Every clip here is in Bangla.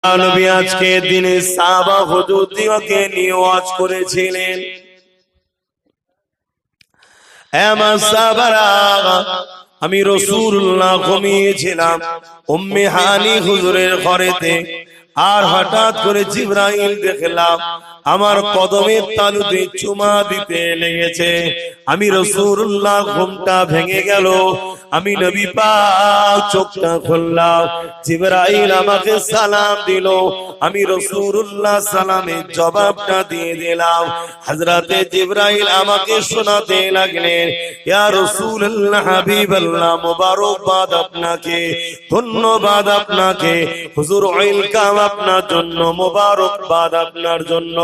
নবী আজকে দিনে সাহাবা হুজুরদিওকে নিয়ে ওয়াজ করেছিলেন। আমার সাহাবারা, আমি রাসূলুল্লাহ ঘুমিয়েছিলাম উম্মে হানি হুজুরের ঘরেতে, আর হঠাৎ করে জিবরাইল দেখলাম আমার কদমের তালুতে চুমা দিতে লেগেছে। আমি রাসূলুল্লাহ ঘুমটা ভেঙে গেল, আমি নবী পাক চোখটা খুললাম, জিবরাইল আমাকে সালাম দিল, আমি রাসূলুল্লাহ সালামের জবাবটা দিয়ে দিলাম। হযরতে জিবরাইল আমাকে শোনাতে লাগলেন, ইয়া রাসূলুল্লাহ হাবিবাল্লাহ, মোবারকবাদ আপনাকে, ধন্যবাদ আপনাকে, হুজুর ওয়েলকাম আপনার জন্য, মোবারকবাদ আপনার জন্য,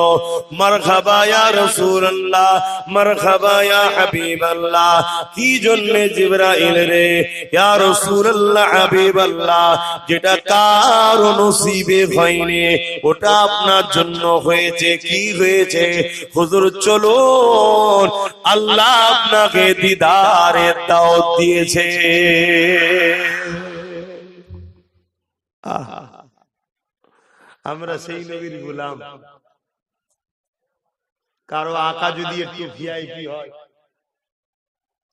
মারহাবা ইয়া রাসূলুল্লাহ, মারহাবা ইয়া হাবিবাল্লাহ। কি জন্য জিবরাইল রে? ইয়া রাসূলুল্লাহ হাবিবাল্লাহ, যেটা কারো নসিবে হয়নি ওটা আপনার জন্য হয়েছে। কি হয়েছে? হুজুর চলুন, আল্লাহ আপনাকে দিদারের দাওয়াত দিয়েছে। আমরা সেই নবীর গোলাম। কারো আকা যদি একটু ভিআইপি হয়,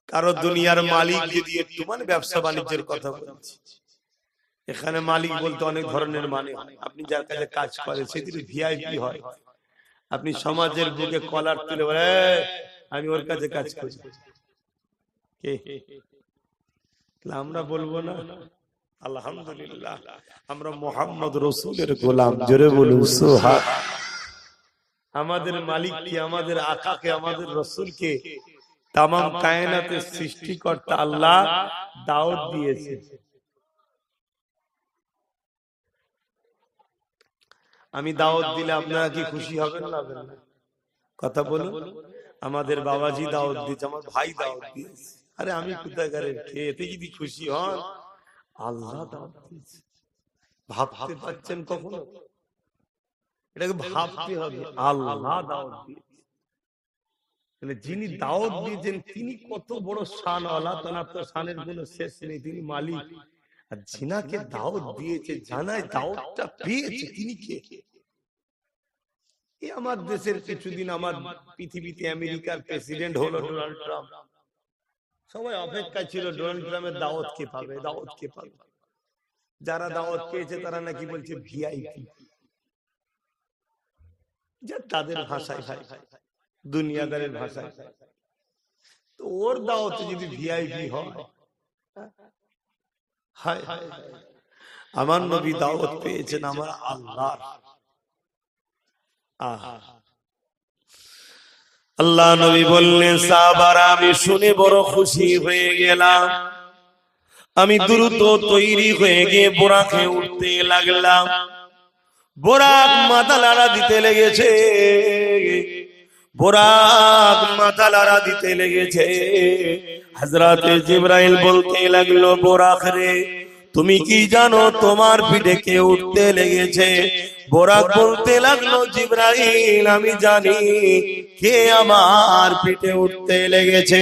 কারো দুনিয়ার মালিক যদি একটু, মানে ব্যবসা বাণিজ্যের কথা বলছি, এখানে মালিক বলতে অনেক ধরনের মানে হয়। আপনি যার কাছে কাজ করেন সে যদি ভিআইপি হয়, আপনি সমাজের বুকে কলার তুলে বলে আমি ওর কাছে কাজ করি, আমরা বলবো না? আলহামদুলিল্লাহ, আমরা মুহাম্মদ রাসূলের গোলাম। জোরে বলুন সুবহান। আমাদের মালিক কি, আমাদের আকাকে, আমাদের রাসূলকে তাম কায়নাতের সৃষ্টিকর্তা আল্লাহ দাওয়াত দিয়েছে। আমি দাওয়াত দিলে আপনারা কি খুশি হবেন না? কথা বলুন। আমাদের বাবাজি দাওয়াত দিয়েছে, আমার ভাই দাওয়াত দিয়েছে, আরে আমি কোথায় গেলে খেতে যদি খুশি হন, আল্লাহ দাওয়াত দিয়েছে। ভাবতে পারছেন কখনো? এটাকে ভাবতে হবে, আল্লাহ দাওয়াত দিয়েছে। যিনি দাওয়াত দিয়েছেন তিনি কত বড় শানওয়ালা, তার তো শানের কোনো শেষ নেই। তিনি মালিক, আর যিনাকে দাওয়াত দিয়েছে, জানায় দাওয়াতটা পেয়েছে, তিনি কে? এই আমার দেশের কিছুদিন আমার পৃথিবীতে আমেরিকার প্রেসিডেন্ট হলো ডোনাল্ড ট্রাম্প। সবাই অপেক্ষা ছিল ডোনাল্ড ট্রাম্পের দাওয়াত কে পাবে, দাওয়াত কে পাবে। যারা দাওয়াত পেয়েছে তারা নাকি বলছে ভিআইপি, যা তাদের ভাষায়, দুনিয়াদারের ভাষায়। তো ওর দাওয়াত যদি ভিআইপি হয়, হায় আমার নবী দাওয়াত পেয়েছেন আমার আল্লাহ। আল্লাহ নবী বললেন, সাহাবারা আমি শুনে বড় খুশি হয়ে গেলাম। আমি দ্রুত তৈরি হয়ে গিয়ে বোরাকে উঠতে লাগলাম। বোরাক মাথা লাড়া দিতে লেগেছে, বোরাক মাথা লাড়া দিতে লেগেছে। হযরতে জিবরাইল বলতে লাগলো, বোরাক রে, তুমি কি জানো তোমার পিঠে কে উঠতে লেগেছে? বোরাক বলতে লাগলো, জিবরাইল আমি জানি কে আমার পিঠে উঠতে লেগেছে।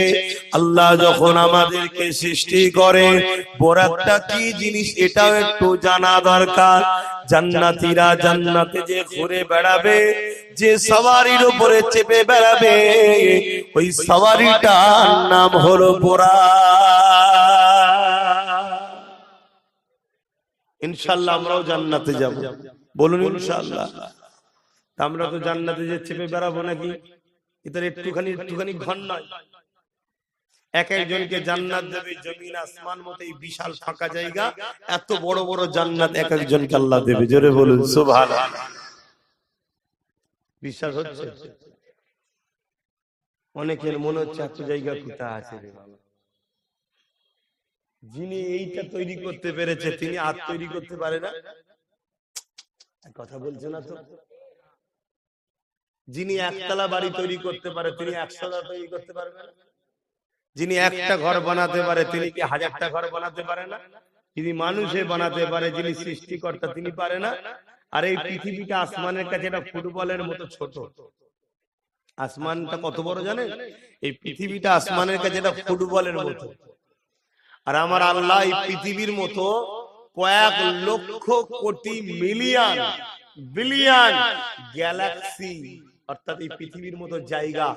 আল্লাহ যখন আমাদেরকে সৃষ্টি করে, বোরাকটা কি জিনিস এটাও একটু জানা দরকার। জান্নাতীরা জান্নাতে যে ঘুরে বেড়াবে, যে সওয়ারির উপরে চেপে বেড়াবে, ওই সওয়ারিটার নাম হলো বোরাক। ইনশাআল্লাহ আমরাও জান্নাতে যাব, বলুন ইনশাআল্লাহ। আমরা তো জান্নাতে যে চেপে বেড়াবো নাকি? এটা একটুখানি ঘর নয়। এক একজনকে জান্নাত দেবে জমিন আসমান মতো এই বিশাল ফাঁকা জায়গা, এত বড় বড় জান্নাত এক একজনকে আল্লাহ দেবে। জোরে বলুন সুবহানাল্লাহ। বিশ্বাস হচ্ছে? অনেকের মনে হচ্ছে এত জায়গা কোথায় আছে রে বাবা। যিনি এইটা তৈরি করতে পেরেছে তিনি আর তৈরি করতে পারে না? কথা বলছে না তো। যিনি একতলা বাড়ি তৈরি করতে পারে তিনি 100টা তৈরি করতে পারবে না? যিনি একটা ঘর বানাতে পারে তিনি কি 1000টা ঘর বানাতে পারে না? যিনি মানুষে বানাতে পারে, যিনি সৃষ্টিকর্তা, তিনি পারে না? আর এই পৃথিবীটা আসমানের কাছে এটা ফুটবলের মতো ছোট। আসমানটা কত বড় জানেন? এই পৃথিবীটা আসমানের কাছে এটা ফুটবলের মতো। আর আমার আল্লাহ এই পৃথিবীর মতো কয়েক lakh crore million billion Galaxy অর্থাৎ এই পৃথিবীর মতো জায়গা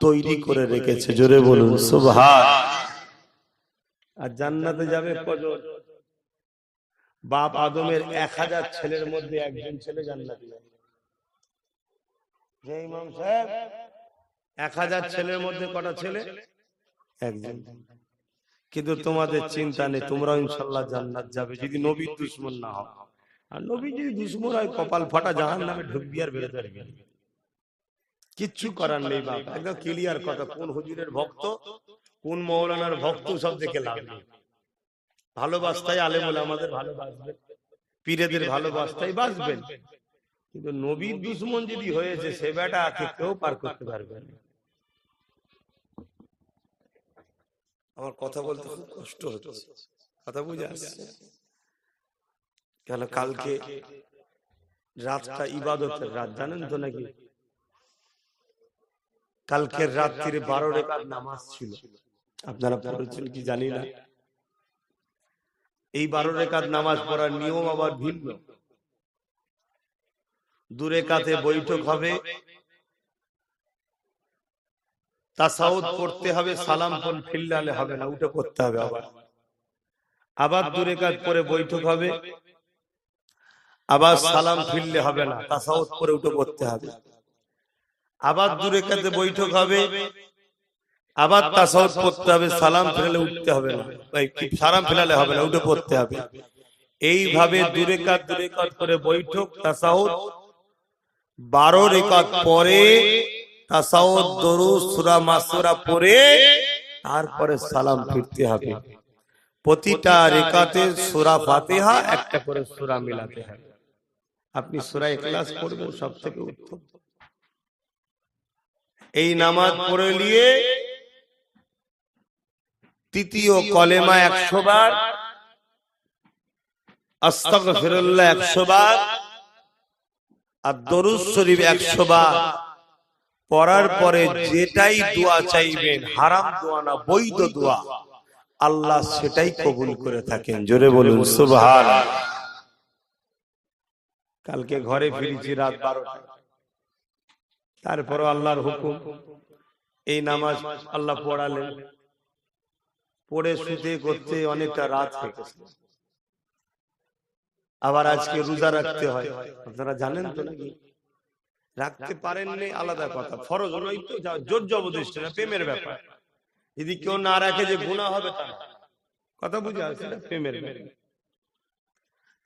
তৈরি করে রেখেছে। জোরে বলুন সুবহান। আর জান্নাতে যাবে কজন? বাপ আদমের 1000 ছেলের মধ্যে একজন ছেলে জান্নাতে যাবে। যে ইমাম সাহেব 1000 ছেলের মধ্যে কটা ছেলে? একজন। কিন্তু তোমাদের চিন্তা নেই, তোমরা ইনশাআল্লাহ জান্নাত যাবে যদি নবীর দুশমন না হও। আর নবী যদি দুশমন হয় কপাল ফাটা, জাহান্নামে ঢুকবি আর বেরোতে পারবি না। কিচ্ছু করার নেই বাপ, একদম ক্লিয়ার কথা। কোন হুজুরের ভক্ত, কোন মৌলানার ভক্ত সব দেখে লাভ নেই। ভালোবাসতাই আলেম ওলামাদের ভালোবাসবেন, পীরেদের ভালোবাসতাই বাসবেন, কিন্তু নবীর দুশমন যদি হয়েছে সে বেটা কেউ পার করতে পারবে না। আমার কথা বলতে খুব কষ্ট হচ্ছে, কথা বুঝে আসছে? কেন কালকে রাতটা ইবাদতের রাত, জানেন তো নাকি? কালকের রাত্রিরে 12 রাকাত নামাজ ছিল, আপনারা পড়েছেন কি জানি না। এই 12 রাকাত নামাজ পড়ার নিয়ম আবার ভিন্ন। 2 রাকাতে বৈঠক হবে, তাসাউদ পড়তে হবে, সালাম ফিরলে হবে না, উঠে পড়তে হবে। আবার 2 রাকাত পরে বৈঠক হবে, আবার সালাম ফিরলে হবে না, তাসাউদ পরে উঠে পড়তে হবে। আবার 2 রাকাতে বৈঠক হবে, আবার তাসাউদ পড়তে হবে, সালাম ফিরলে উঠতে হবে না, সালাম ফিরালে হবে না, উঠে পড়তে হবে। এইভাবে 2 রাকাত করে বৈঠক, তাসাউদ, 12 রাকাত পরে তাসাউদ, দরুদ, সূরা মাসুরা পড়ে তারপরে সালাম ফিরতে হবে। প্রতিটা রাকাতে সূরা ফাতিহা একটা করে সূরা মিলাতে হবে। আপনি সূরা ইখলাস পড়বেন, সবথেকে উত্তম। এই নামাজ পড়ে নিয়ে তৃতীয় কলেমা 100 বার, আস্তাগফিরুল্লাহ 100 বার, আর দরুদ শরীফ 100 বার পড়ার পরে যেটাই দোয়া চাইবেন, হারাম দোয়া না, বৈধ দোয়া, আল্লাহ সেটাই কবুল করে থাকেন। জোরে বলুন সুবহানাল্লাহ। কালকে ঘরে ফিরেছি রাত 12টায়, তারপরে আল্লাহর হুকুম, এই নামাজ আল্লাহ পড়ালেন, পড়ে শুতে করতে অনেকটা রাত হয়ে গেছে। আবার আজকে রোজা রাখতে হয়, আপনারা জানেন তো নাকি? রাখতে পারেননি আলাদা কথা, ফরজ নয় তো, জোর জবরদস্তি না, প্রেমের ব্যাপার। যদি কেউ না রাখে যে গুনাহ হবে তা না, কথা বুঝে আসছে না, প্রেমের ব্যাপার।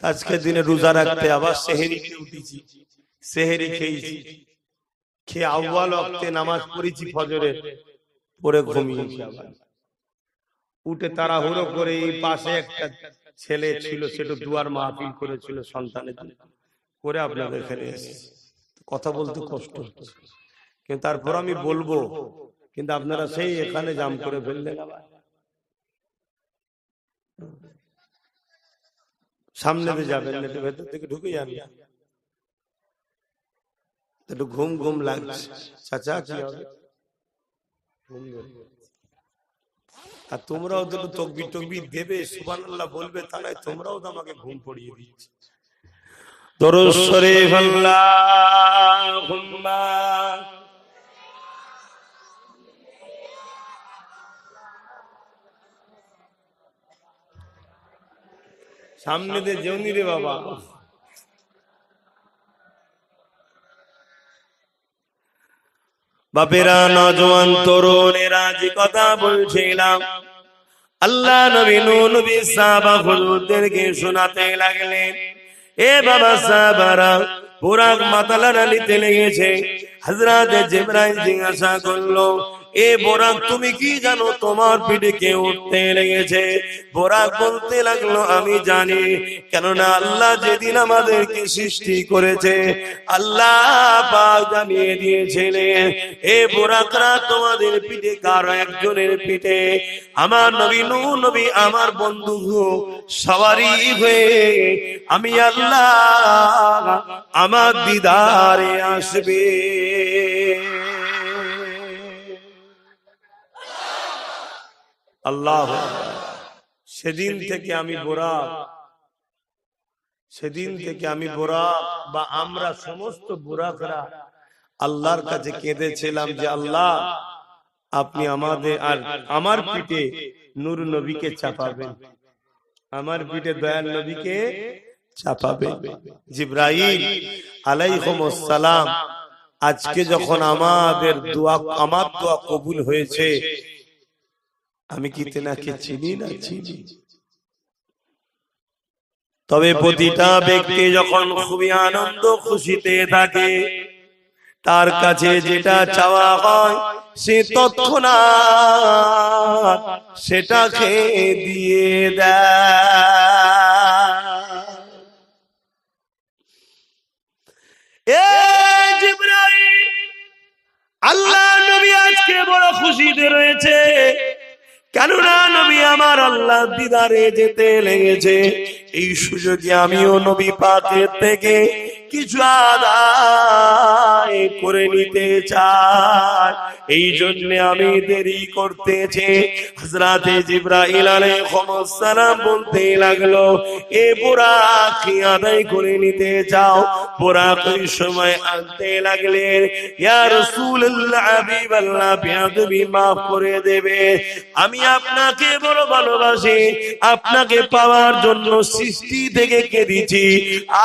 আজকে দিনে রোজা রাখতে আবার সেহরি খেয়ে উঠেছি, সেহরি খেয়েছি, খেয়ে আউয়াল ওয়াক্তে নামাজ পড়েছি ফজরের, পরে ঘুমিয়েছি। আবার উঠে তাড়াহুড়ো করে এই পাশে একটা ছেলে ছিল, সেটা দুয়ার মাহফিল করেছিল সন্তানের জন্য, করে আপনাদের এখানে এসেছি। কথা বলতে কষ্ট হচ্ছে, কিন্তু তারপর আমি বলবো, কিন্তু আপনারা সেই এখানে জাম করে ফেললেন। সামনে যাবেন না, ভেতর থেকে ঢুকে যান, একটু ঘুম ঘুম লাগছে। চাচা কি হবে? আর তোমরাও তো তকবির টকবির দেবে, সুবহানাল্লাহ বলবে, তা নয় তোমরাও তো আমাকে ঘুম পড়িয়ে দিচ্ছ। দরুদ শরীফ আল্লাহুম্মা সামনে দিয়ে যেওনি রে বাবা। বাপেরা, নওজোয়ান তরুণেরা, যে কথা বলছিলাম, আল্লাহ নবী নূহ নবী সাহাবা হুজুরদেরকে শোনাতে লাগলেন। এ বাবা সাহাবারা, বুরাক মাতালারা নিতে লেগেছে। হযরত জিবরাইল জিজ্ঞাসা করলো, এ বুরাক তুমি কি জানো তোমার পিঠে কে উঠতে লেগেছে? বুরাক বলতে লাগলো, আমি জানি, কেননা আল্লাহ যেদিন আমাদেরকে সৃষ্টি করেছে আল্লাহ পাক জানিয়ে দিয়েছিলেন, এ বুরাকরা তোমাদের পিঠে কারো একজনের পিঠে আমার নবী নূহ নবী আমার বন্ধু সবারই হয়ে আমি আল্লাহ আমার দিদারে আসবে। আল্লাহ, সেদিন থেকে আমি বুরাক সেদিন থেকে আমি বুরাক বা আমরা সমস্ত বুরাকরা আল্লাহর কাছে কেঁদেছিলাম যে আল্লাহ আপনি আমাদের আর আমার পিঠে নূর নবীকে চাপাবেন, আমার পিঠে দয়াল নবীকে চাপাবেন। জিবরাইল আলাইহিস সালাম আজকে যখন আমাদের দোয়া, আমার দোয়া কবুল হয়েছে, আমি কি তেনাকে চিনি না? চিনি। তবে প্রতিটা ব্যক্তি যখন খুবই আনন্দ খুশিতে থাকে, তার কাছে যেটা চাওয়া হয় সে তৎক্ষণাৎ সেটাকে দিয়ে দেয়। জিবরাইল, আল্লাহ নবী আজকে বড় খুশিতে রয়েছে, কেননা নবী আমার আল্লাহ দিদারে যেতে লেগেছে। এই সুযোগে আমিও নবী পাকের থেকে কিছু আদায় করে নিতে চাই, এই জন্য আমি দেরি করতেছি। হযরতে জিবরাইল আলাইহিস সালাম বলতে লাগলো, এ বুরাক কি আদায় করে নিতে চাও? বুরাক ওই সময় আনতে লাগলেন, ইয়া রাসূলুল্লাহ, হাবিবাল্লাহ, বেয়াদবি মাফ করে দেবে, আমি আপনাকে বড় ভালোবাসি, আপনাকে পাওয়ার জন্য সৃষ্টি থেকে কেঁদেছি,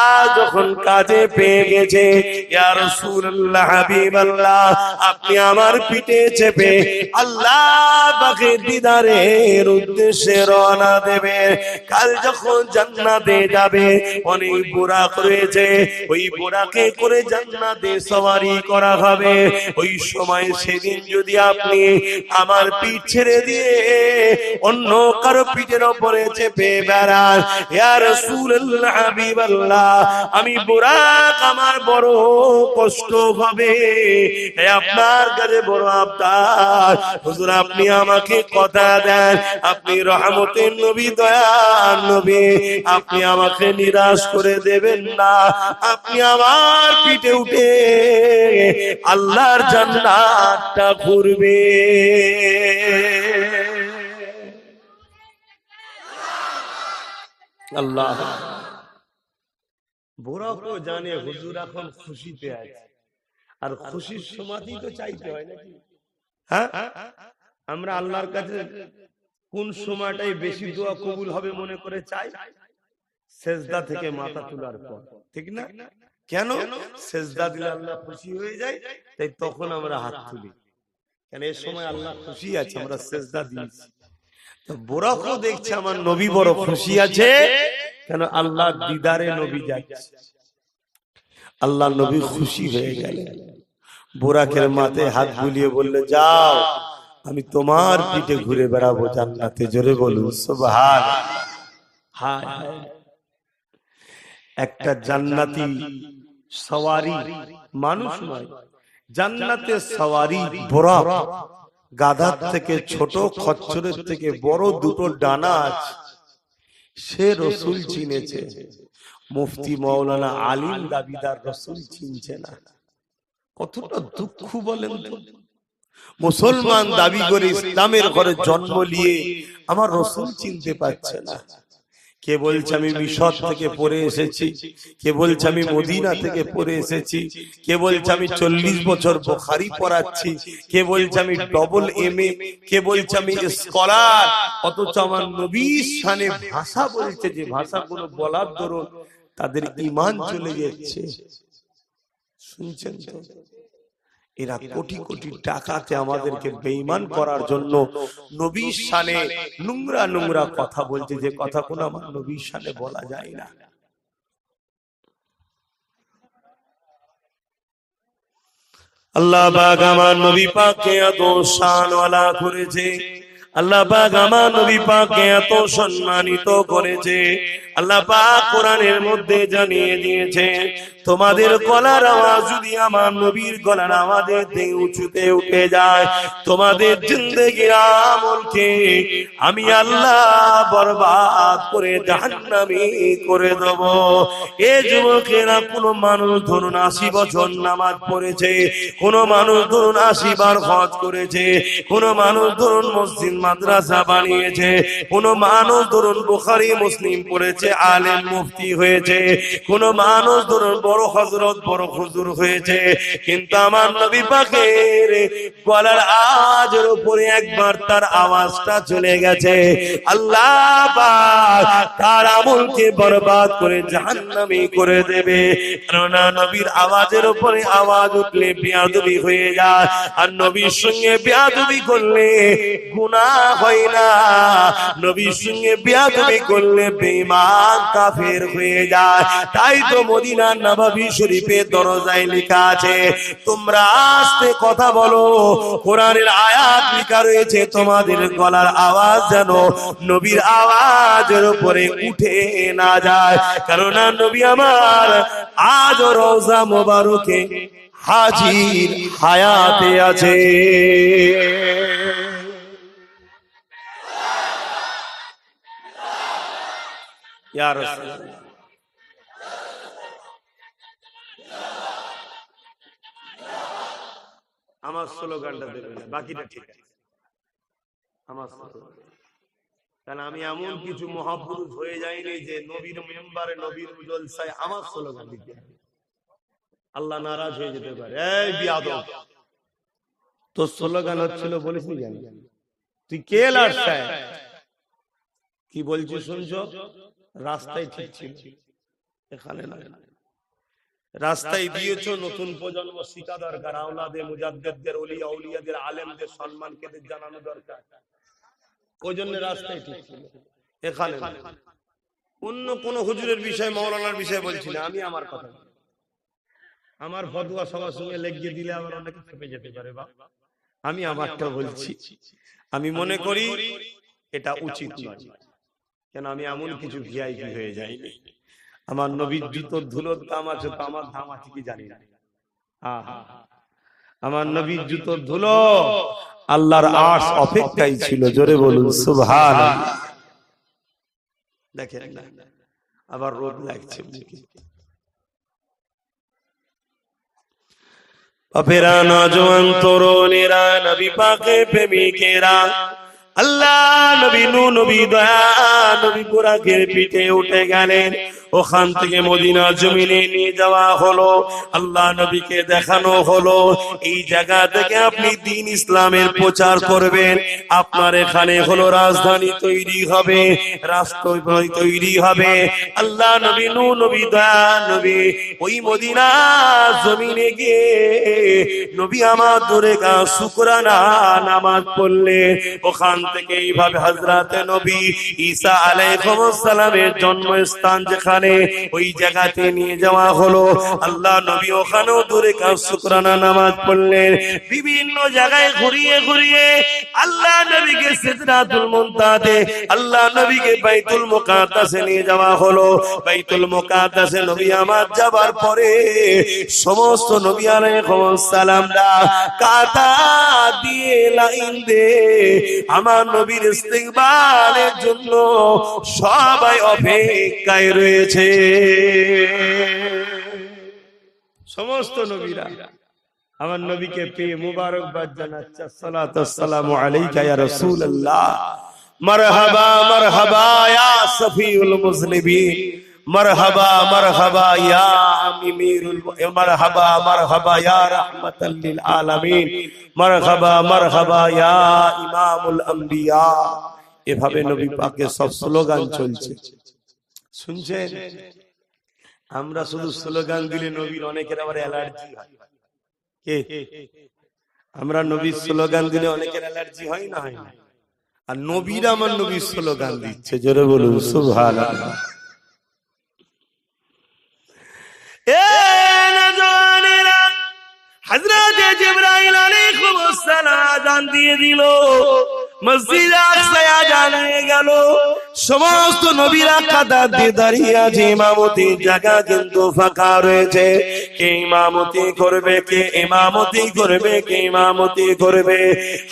আজ যখন কাজে পেয়ে গেছে, ইয়া রাসূলুল্লাহ, হাবিবাল্লাহ, আপনি আমার পিঠে চেপে আল্লাহ পাকের দিদারের উদ্দেশ্যে রওনা দেবে। কাল যখন জান্নাতে যাবে, অনেক বুরাক রয়েছে, ওই বুরাকে করে জান্নাতে সওয়ারি করা হবে। ওই সময় সেদিন যদি আপনি আমার পিঠ ছেড়ে দিয়ে অন্য কারো পিঠের উপরে চেপে বেড়ান, ইয়া রাসূলুল্লাহ, হাবিবাল্লাহ, আমি বুরাক, আমার বড় কষ্ট হবে। আপনার কাছে বড় আবদার, হুজুর আপনি আমাকে কথা দেন, আপনি রহমতের নবী, দয়ার নবী, আপনি আমাকে নিরাশ করে দেবেন না, আপনি আমার পিঠে উঠে আল্লাহর জান্নাতটা ঘুরবে। আল্লাহ বুরাকও জানে হুজুর এখন খুশিতে আছে, আর খুশির সময়ই তো চাইতে হয় নাকি? হ্যাঁ, আমরা আল্লাহর কাছে কোন সময়টাই বেশি দোয়া কবুল হবে মনে করে চাই? সেজদা থেকে মাথা তোলার পর, ঠিক না? কেন? সেজদা দিলে আল্লাহ খুশি হয়ে যায়, তাই তখন আমরা হাত তুলি, কেন এই সময় আল্লাহ খুশি আছে, আমরা সেজদা দিয়েছি। তো বুরাকও দেখছে আমার নবী বড় খুশি আছে, কেন? আল্লাহ দিদারে নবী যাচ্ছে। আল্লাহ নবী খুশি হয়ে গেলেন, বুরাকের মাথায় হাত বুলিয়ে বললে, যাও, আমি তোমার পিঠে ঘুরে বেড়াবো জান্নাতে। জোরে বলুন সুবহানাল্লাহ। হায় হায়, একটা জান্নাতি সওয়ারি, মানুষ নয়, জান্নাতে সওয়ারি বুরাক, গাধার থেকে ছোট, খচ্চরের থেকে বড় দুটো ডানা আছে, সে রসুল চিনেছে। মুফতি মাওলানা আলিম দাবিদার রসুল চিনছে না, কতটা দুঃখ বলেন তো। মুসলমান দাবি করে ইসলামের ঘরে জন্ম নিয়ে আমার রসুল চিনতে পারছে না। কে বলছে আমি মিশর থেকে পড়ে এসেছি, কে বলছে আমি মদিনা থেকে পড়ে এসেছি, কে বলছে আমি 40 বছর বুখারী পড়াচ্ছি, কে বলছে আমি ডবল MA, কে বলছে আমি স্কলার, অথচ আমার নবীর শানে ভাষা বলছে, যে ভাষাগুলো বলার দরুন তাদের ঈমান চলে যাচ্ছে। শুনছেন তো? এরা কোটি কোটি টাকাতে আমাদেরকে বেঈমান করার জন্য নবীর শানে নোংরা নোংরা কথা বলছে, যে কথাগুলো আমার নবীর শানে বলা যায় না। আল্লাহ পাক আমার নবী পাককে এত শানওয়ালা করেছে, আল্লাহ পাক আমার নবী পাককে এত সম্মানিত করেছে। আল্লাহ পাক কোরআনের মধ্যে জানিয়ে দিয়েছে, তোমাদের গলার আওয়াজ যদি আমার নবীর গলার আওয়াজের থেকে উঁচুতে উঠে যায়, তোমাদের জিন্দেগির আমলকে আমি আল্লাহ বরবাদ করে জাহান্নামী করে দেব। এ যুবকেরা, কোন মানুষ ধরুন 80 বছর নামাজ পড়েছে, কোন মানুষ ধরুন 80 বার হজ করেছে, কোন মানুষ ধরুন মসজিদ মাদ্রাসা বানিয়েছে, কোন মানুষ ধরুন বুখারী মুসলিম পড়েছে আলেম মুফতি হয়েছে, কোন মানুষ ধরুন বড় হযরত বড় হুজুর হয়েছে, কিন্তু আমার নবী পাকের গলার আওয়াজের উপরে একবার তার আওয়াজটা চলে গেছে, আল্লাহ পাক তার আমলকে বরবাদ করে জাহান্নামী করে দেবে। কারণ নবীর আওয়াজের উপরে আওয়াজ উঠলে বেয়াদবি হয়ে যায়, আর নবীর সঙ্গে বেয়াদবি করলে গুনাহ হয় না, নবীর সঙ্গে বেয়াদবি করলে বেঈমান কাফের হয়ে যায়। তাই তো মদিনার নববী শরীফের দরজায় লেখা আছে, তোমরা আস্তে কথা বলো, কোরআনের আয়াত লেখা রয়েছে তোমাদের গলার আওয়াজ যেন নবীর আওয়াজের উপরে উঠে না যায়। কারণ নবী আমার আজ রওজা মোবারকে হাজির হায়াতে আছে। ইয়া রাসূলুল্লাহ, আমার স্লোগানটা দেবেন, বাকিটা ঠিক আছে আমার স্লোগান। কারণ আমি এমন কিছু মহাপুরুষ হয়ে যায়নি যে নবীর মেম্বারে নবীর জলসায় আমার স্লোগান দিতে হবে, আল্লাহ নারাজ হয়ে যেতে পারে। এই বিয়াদব, তোর স্লোগান হচ্ছিল বলিস নি জানি তুই কে লাড়ছায় কি বলছিস শুনছো, রাস্তায় ঠিক ছিল, এখানে না, রাস্তায় দিয়েছো নতুন প্রজন্ম শিখা দরকার, আওলাদে মুজাদ্দিদদের ওলিয়া আউলিয়াদের আলেমদের সম্মানকে জানানো দরকার, ওই জন্য রাস্তায় ঠিক ছিল, এখানে অন্য কোন হুজুরের বিষয় মাওলানার বিষয় বলছি না, আমি আমার কথা, আমার ফতোয়া সবার সঙ্গে লেগে দিলে আবার অনেকে চেপে যেতে পারে, বাবা আমি আমারটা বলছি, আমি মনে করি এটা উচিত নয়, কেন আমি এমন কিছু ভিআইপি হয়ে যাইনি, আমার নবীর জুতোর ধুলোর দাম আছে তো আমার দাম আছে কি জানি না, আমার নবীর জুতোর ধুলো আল্লাহর আরশ অপেক্ষায় ছিল, জোরে বলুন সুবহানাল্লাহ। দেখেন না আবার রোদ লাগছে মুখে, বাপেরা নওজোয়ান তরুণেরা নবী পাকের প্রেমিকেরা, আল্লাহ নবী নূহ নবী দয়া নবী বুরাকের পিঠে উঠে গেলেন, ওখান থেকে মদিনা জমিনে নিয়ে যাওয়া হলো, আল্লাহ নবীকে দেখানো হলো এই জায়গা থেকে আপনি দ্বীন ইসলামের প্রচার করবেন, আপনার এখানে হলো রাজধানী তৈরি হবে, রাষ্ট্র তৈরি হবে। আল্লাহ নবী নূহ নবী দয়া নবী ওই মদিনা জমিনে গিয়ে নবী আমার দূরে গা শুকরানা নামাজ পড়লেন, ওখান থেকে এইভাবে হযরতে নবী ঈসা আলাইহিস সালামের জন্মস্থান যেখানে ওই জায়গাতে নিয়ে যাওয়া হলো, আল্লাহ নবী ওখানেও দূরে কাজ শুকরানা নামাজ পড়লেন, বিভিন্ন জায়গায় ঘুরিয়ে ঘুরিয়ে আল্লাহ নবীকে সিদরাতুল মুনতাহাতে আল্লাহ নবীকে বাইতুল মুকাদ্দাসে নিয়ে যাওয়া হলো। বাইতুল মুকাদ্দাসে নবী আমার যাবার পরে সমস্ত নবী আলাইহিস সালামরা কাতা দিয়ে লাইন দিয়ে আমার নবীর ইস্তিকবালের জন্য সবাই অপেক্ষায় রয়েছে, সমস্ত নবীরা আমার নবীকে পেয়ে মুবারকবাদ জানাচ্ছে, আসসালাতু ওয়াসসালামু আলাইকা ইয়া রাসূলুল্লাহ, মারহাবা মারহাবা ইয়া সফিউল মুজনিবিন, মারহাবা মারহাবা ইয়া আমিরুল, মারহাবা মারহাবা ইয়া রাহমাতাল লিল আলামিন, মারহাবা মারহাবা ইয়া ইমামুল আম্বিয়া। এভাবে নবী পাকের সব স্লোগান চলছে, শুনছেন? আমরা শুধু স্লোগান দিলে নবীর অনেকের আবার অ্যালার্জি হয়, কে আমরা নবীর স্লোগান দিলে অনেকের অ্যালার্জি হয় না, হয় না, আর নবীর আমার নবীর স্লোগান দিচ্ছে, জোরে বলুন সুবহানাল্লাহ। এ নওজওয়ানেরা, হযরত জিবরাইল আলাইহিস সালাম আযান দিয়ে দিল, মসজিদ আকসায় আযান হয়ে গেল, সমস্ত নবীরা কাতার দিয়ে দাঁড়িয়ে আছে, ইমামতির জায়গা কিন্তু ফাঁকা রয়েছে। কে ইমামতি করবে, কে ইমামতি করবে, কে ইমামতি করবে?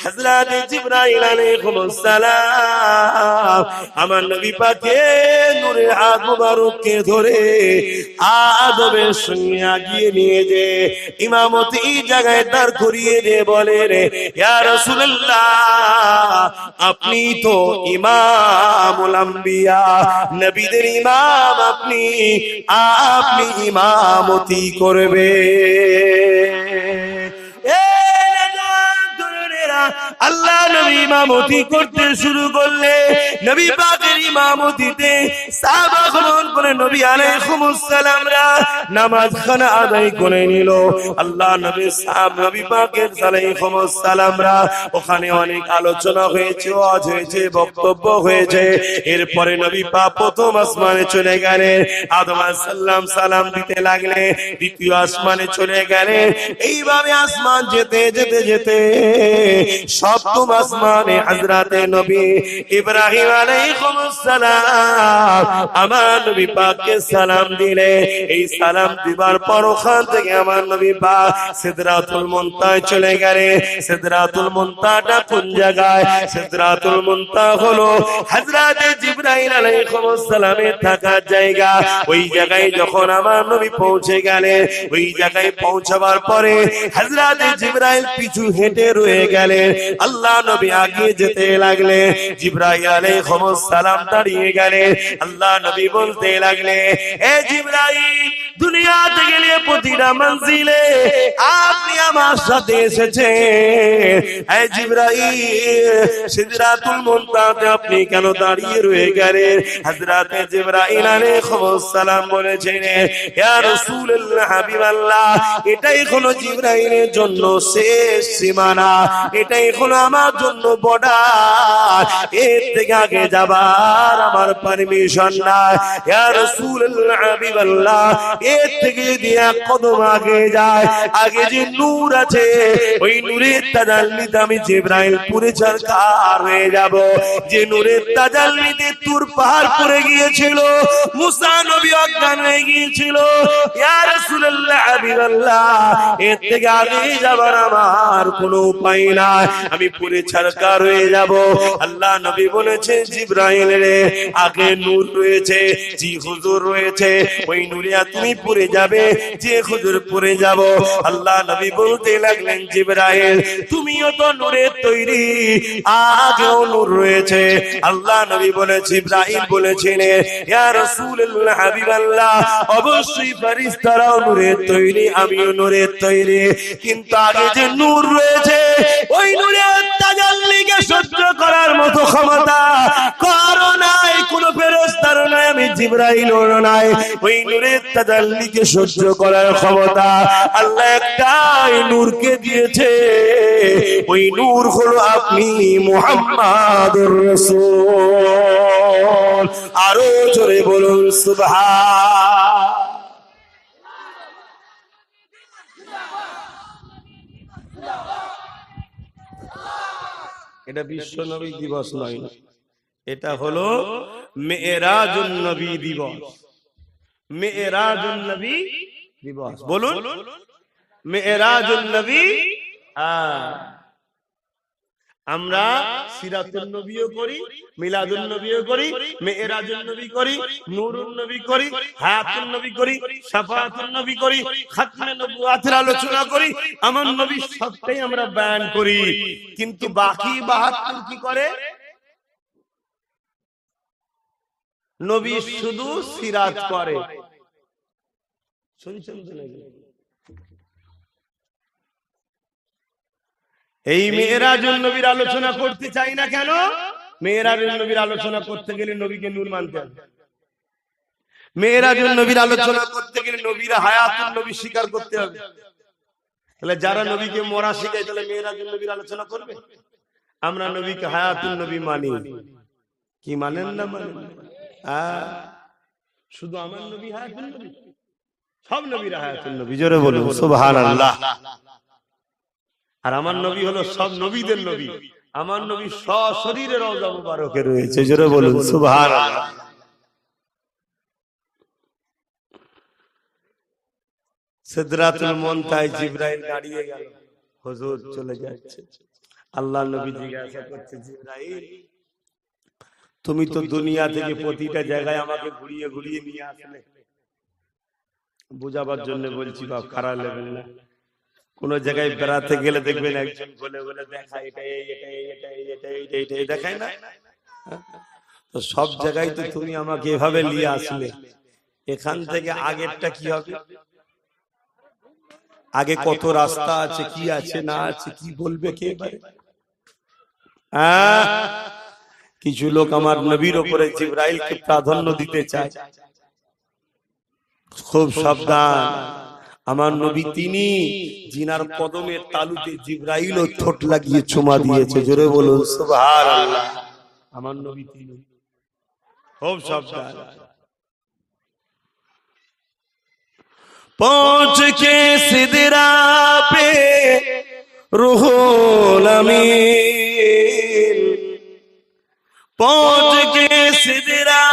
হযরত জিবরাইল আলাইহিস সালাম আমার নবী পাকের নূরের হাত মুবারককে ধরে আদবের সঙ্গে আগিয়ে নিয়ে যে ইমামতি জায়গায় দাঁড় করিয়ে দিয়ে বলে, রে ইয়া রাসূলুল্লাহ, আপনি তো ইমামুল আম্বিয়া, নবীদের ইমাম আপনি, আপনি ইমামতি করবে। আল্লাহ নবী ইমামতি করতে শুরু করলে, নবী পাকের ইমামতিতে সাহাবাগণ করে নবী আলাইহিস সালামরা নামাজ খানা আদায় করে নিল। আল্লাহ নবী নবী পাকের আলাইহিস সালামরা ওখানে অনেক আলোচনা হয়েছে, ওয়াজ হয়েছে, বক্তব্য হয়েছে। এরপরে নবী পাক প্রথম আসমানে চলে গেলেন, আদম আলাইহিস সালাম সালাম দিতে লাগলে, দ্বিতীয় আসমানে চলে গেলেন। এইভাবে আসমান যেতে যেতে যেতে সপ্তম আসমানে হযরতে নবী ইব্রাহিম আলাইহিস সালাম আমার নবী পাককে সালাম দিলে। এই সালাম দিবার পর ওখান থেকে আমার নবী পাক সিদরাতুল মুনতাহায় চলে গেলেন। সিদরাতুল মুনতাহাটা কোন জায়গায়? সিদরাতুল মুনতাহা হলো হযরতে জিবরাইল আলাইহিস সালামের থাকার জায়গা। ওই জায়গায় যখন আমার নবী পৌঁছে গেলেন, ওই জায়গায় পৌঁছাবার পরে হযরতে জিবরাইল পিছু হেঁটে রয়ে গেলেন। আল্লাহ নবী আগে যেতে লাগলে, জিবরাইল আলাইহিস সালাম দাঁড়িয়ে গেলেন। আল্লাহ নবী বলতে লাগলে, এ জিবরাইল, দুনিয়া থেকে নিয়ে প্রতিটা মঞ্জিলে আপনি আমার সাথে এসেছেন। এ জিবরাইল, সিদরাতুল মুনতাহাতে আপনি কেন দাঁড়িয়ে রয়ে গেলেন? হযরতে জিবরাইল আলাইহিস সালাম বলেছেন, ইয়া রাসূলুল্লাহ, হাবিবাল্লাহ, এটাই হলো জিবরাইলের জন্য শেষ সীমানা, এটাই হলো আমার জন্য বর্ডার, এর থেকে আগে যাবার আমার পারমিশন নাই। ইয়া রাসূলুল্লাহ, হাবিবাল্লাহ, এর থেকে যদি এক কদম আগে যায়, আগে যে নূর আছে, ওই নূরের তাজাল্লিতে আমি জিবরাইল পুরে ছারখার হয়ে যাব। যে নূরের তাজাল্লিতে তুর পাহাড় পড়ে গিয়েছিল, মুসা নবী অজ্ঞান হয়ে গিয়েছিল। ইয়া রাসূলুল্লাহ, হাবিবাল্লাহ, এর থেকে আগে যাবার আমার কোনো উপায় নাই, আমি পুরে ছারখার হয়ে যাব। আল্লাহ নবী বলেছে, জিবরাইল রে, আগে নূর রয়েছে, জি হুজুর রয়েছে, ওই নূরে তুমি পুরে যাবে, যে হুজুর পুরে যাব। আল্লাহ নবী বলতে লাগলেন, জিবরাইল, তুমিও তো নূরের তৈরি, আগেও নূর রয়েছে। আল্লাহ নবী বলে, জিবরাইল বলেছিলেন, ইয়া রাসূলুল্লাহ, হাবিবাল্লাহ, অবশ্যই ফেরেশতারাও নূরের তৈরি, আমিও নূরের তৈরি, কিন্তু আগে যে নূর রয়েছে, ওই নূরের তাজাল্লিকে সহ্য করার মতো ক্ষমতা কারো নাই, কোন ফেরেশতারও নাই, আমি জিবরাইলেরও নাই। ওই নূরের তাজাল্লিকে সহ্য করার ক্ষমতা আল্লাহ একটাই নূরকে দিয়েছে, ওই নূর হলো আপনি মুহাম্মাদুর রাসূল। আরো জোরে বলুন সুবহান। এটা বিশ্ব নবী দিবস নয়, এটা হলো মেরাজুন নবী দিবস। মেরাজুন নবী দিবস বলুন, মেরাজুন নবী। আমরা সিরাতুন নবীও করি, মিলাদুন নবীও করি, মেরাজুন নবী করি, নূরুন নবী করি, হায়াতুন নবী করি, শাফাআতুন নবী করি, খাতমে নবুয়াতের আলোচনা করি, আমার নবী সবটাই আমরা বয়ান করি। কিন্তু বাকি ৭২ কি করে? নবী শুধু সিরাত করে। শুনছেন তো নাকি? এই মেরাজুন নবীর আলোচনা করতে চাই না কেন? মেরাজুন নবীর আলোচনা করতে গেলে নবীকে নূর মানতে হবে। মেরাজুন নবীর আলোচনা করতে গেলে নবীর হায়াতুন নবী স্বীকার করতে হবে। তাহলে যারা নবীকে মরা শিখায়, তাহলে মেরাজুন নবীর আলোচনা করবে? আমরা নবীকে হায়াতুন নবী মানি, কি মানেন না মানেন? শুধু আমার নবী হায়াতুন নবী? সব নবীরা হায়াতুন নবী, জোরে বলুন সুবহানাল্লাহ। আর আমার নবী হলো সব নবীদের নবী, আমার নবী সশরীরে রওজা মুবারকে রয়েছে, জোরে বলুন সুবহানাল্লাহ। সিদরাতুল মুনতাহায় জিবরাইল দাঁড়িয়ে গেল, হুজুর চলে যাচ্ছে। আল্লাহ নবী জিজ্ঞাসা করছে, জিবরাইল তুমি তো দুনিয়া থেকে প্রতিটা জায়গায় আমাকে ঘুরিয়ে ঘুরিয়ে নিয়ে আসলে, বুঝাবার জন্য বলছি, বাপ খারাপ লাগবে না। কোন জায়গায় বেড়াতে গেলে দেখবেন একজন বলে বলে দেখায়, এটাই দেখায় না? তো সব জায়গায় তো তুমি আমাকে এভাবে নিয়ে আসলে, এখান থেকে আগেরটা কি হবে? আগে কত রাস্তা আছে, কি আছে না আছে, কি বলবে কে পারে? কিছু লোক আমার নবীর উপরে জিবরাইলকে প্রাধান্য দিতে চায়। খুব সাবধান, আমার নবী তিনি জিনার কদমের তালুতে জিবরাইলও ঠোঁট লাগিয়ে চুমা দিয়েছে, জোরে বলুন সুবহানাল্লাহ। আমার নবী তিনি, খুব সাবধান। पहुंच के सिदरा पे रूहुल अमीन, पहुंच के सिदरा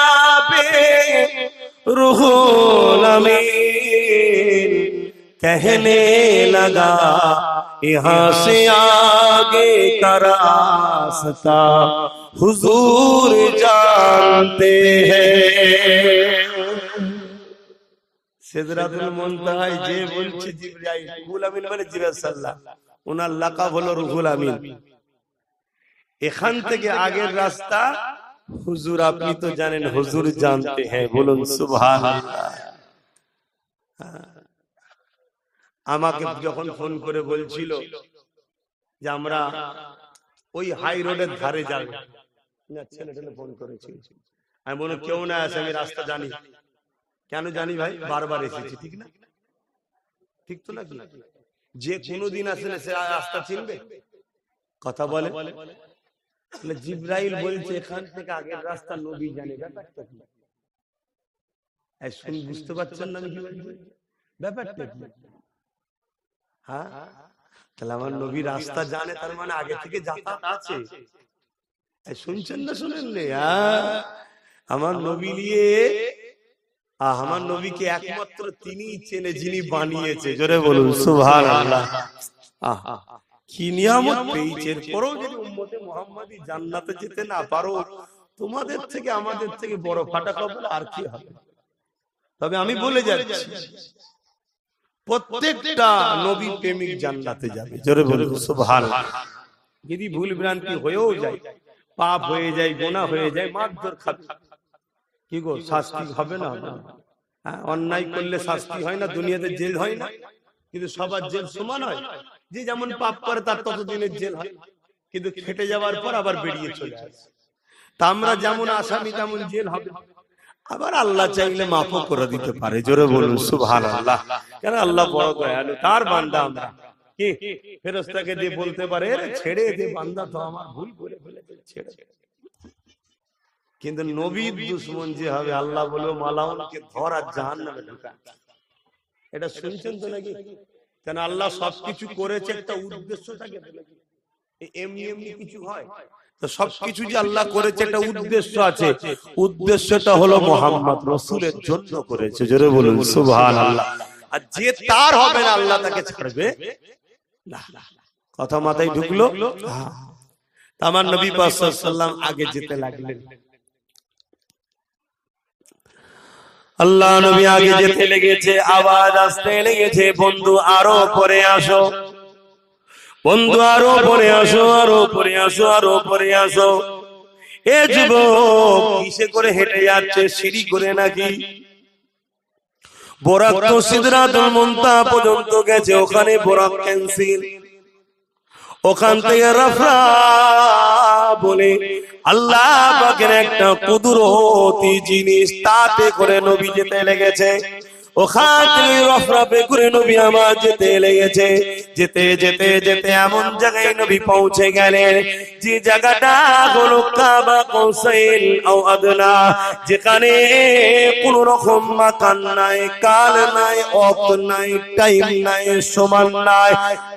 पे रूहुल अमीन, कहने लगा यहाँ से आगे का रास्ता हुजूर जानते हैं। সিদরাতুল মুনতাহায় যে বলছে জিবরাইল, রুহুল আমিন মানে জিবরাইল সাল্লাল্লাহ, ওনার লাকাব হলো রুহুল আমিন। এখান থেকে আগের রাস্তা হুজুর আপনি তো জানেন, হুজুর জানতে হ্যাঁ, বলুন সুবহানাল্লাহ। আমাকে যখন ফোন করে বলছিল যে আমরা ওই হাই রোডের ধারে যাব, না ছেলেটা ফোন করেছিল, আমি বললাম কেউ না আসে, আমি রাস্তা জানি। কেন জানি ভাই? বারবার এসেছি, ঠিক না? ঠিক তো নাকি? যে কোনদিন আসলে সে রাস্তা চিনবে? কথা বলে। জিবরাইল বলছে এখান থেকে আগের রাস্তা নবী জানে, ব্যাপারটা কি? শুন, বুঝতে পারছেন না আমি কি বলছি? ব্যাপারটা কি? হ্যাঁ, তাহলে আমার নবী রাস্তা জানে, তার মানে আগে থেকে যাতায়াত আছে। শুনছেন না শুনেন নে? আমার নবী নিয়ে, আমার নবীকে একমাত্র তিনি চেনে যিনি বানিয়েছে, জোরে বলুন সুবহানাল্লাহ। কি নিয়ামত পেয়েছে। এরপরও যদি উম্মতে মুহাম্মাদি জান্নাতে যেতে না পারো, তোমাদের থেকে আমাদের থেকে বড় ফাটা কবর আর কি হবে? তবে আমি বলে যাচ্ছি, প্রত্যেকটা নবী প্রেমিক জান্নাতে যাবে, জোরে বলুন সুবহানাল্লাহ। যদি ভুল ভ্রান্তি হয়েও যায়, পাপ হয়ে যায়, গুনাহ হয়ে যায়, মারধর খাবে, কি গো শাস্তি হবে না? অন্যায় করলে শাস্তি হয় না, দুনিয়াতে জেল হয় না, কিন্তু সবার জেল সমান হয়। যে যেমন পাপ করে তার ততদিনের জেল হয়, কিন্তু খেটে যাওয়ার পর আবার বেরিয়ে চলে আসে। তা আমরা যেমন আসামি তেমন জেল হবে, আবার আল্লাহ চাইলে মাফও করে দিতে পারে, জোরে বলুন সুবহানাল্লাহ। কেন? আল্লাহ বড় দয়ালু, তার বান্দা আমরা। কি ফেরেশতাকে দিয়ে বলতে পারে ছেড়ে দে বান্দা, তো আমার ভুল করে ফেলেছে, ছেড়ে। কিন্তু নবীর দুশমন যে হবে, আল্লাহ বলে মালাউনকে ধর আর জাহান্নামে ঢোকা। এটা শুনছেন তো নাকি? কেন আল্লাহ সবকিছু করেছে একটা উদ্দেশ্য থাকে, এমনি এমনি কিছু হয়? তো সবকিছু যে আল্লাহ করেছে একটা উদ্দেশ্য আছে, উদ্দেশ্যটা হলো মুহাম্মদ রাসূলের জন্য করেছে, জোরে বলুন সুবহানাল্লাহ। আর যে তার হবে না, আল্লাহ তাকে ছাড়বে না। কথা মাথায় ঢুকলো? আমার নবী পাক সাল্লাল্লাহু আলাইহি ওয়াসাল্লাম আগে যেতে লাগলেন। আল্লাহ নবী আগে যেতে লেগেছে, আওয়াজ আসতে লেগেছে, বন্ধু আরো পরে আসো, বন্ধু আরো পরে আসো, আরো পরে আসো, আরো পরে আসো। এ যুবক কিসে করে হেঁটে যাচ্ছে? সিঁড়ি করে নাকি? বোরাক তো সিদরাতুল মুনতাহা পর্যন্ত গেছে, ওখানে বোরাক ক্যান্সেল, ওখান থেকে রাফা বলে আল্লাহ পাকের একটা কুদরতি জিনিস, তাতে করে নবী যেতে লেগেছে। ওখান থেকে রফরাফে করে নবী আমার যেতে লেগেছে। যেতে যেতে যেতে এমন জায়গায় নবী পৌঁছে গেলেন যে জায়গাটা হলো কাবা কৌসাইল আও আদনা, যেখানে কোন রকম মাকান নাই, কাল নাই, ওয়াক্ত নাই, টাইম নাই, সমান নাই,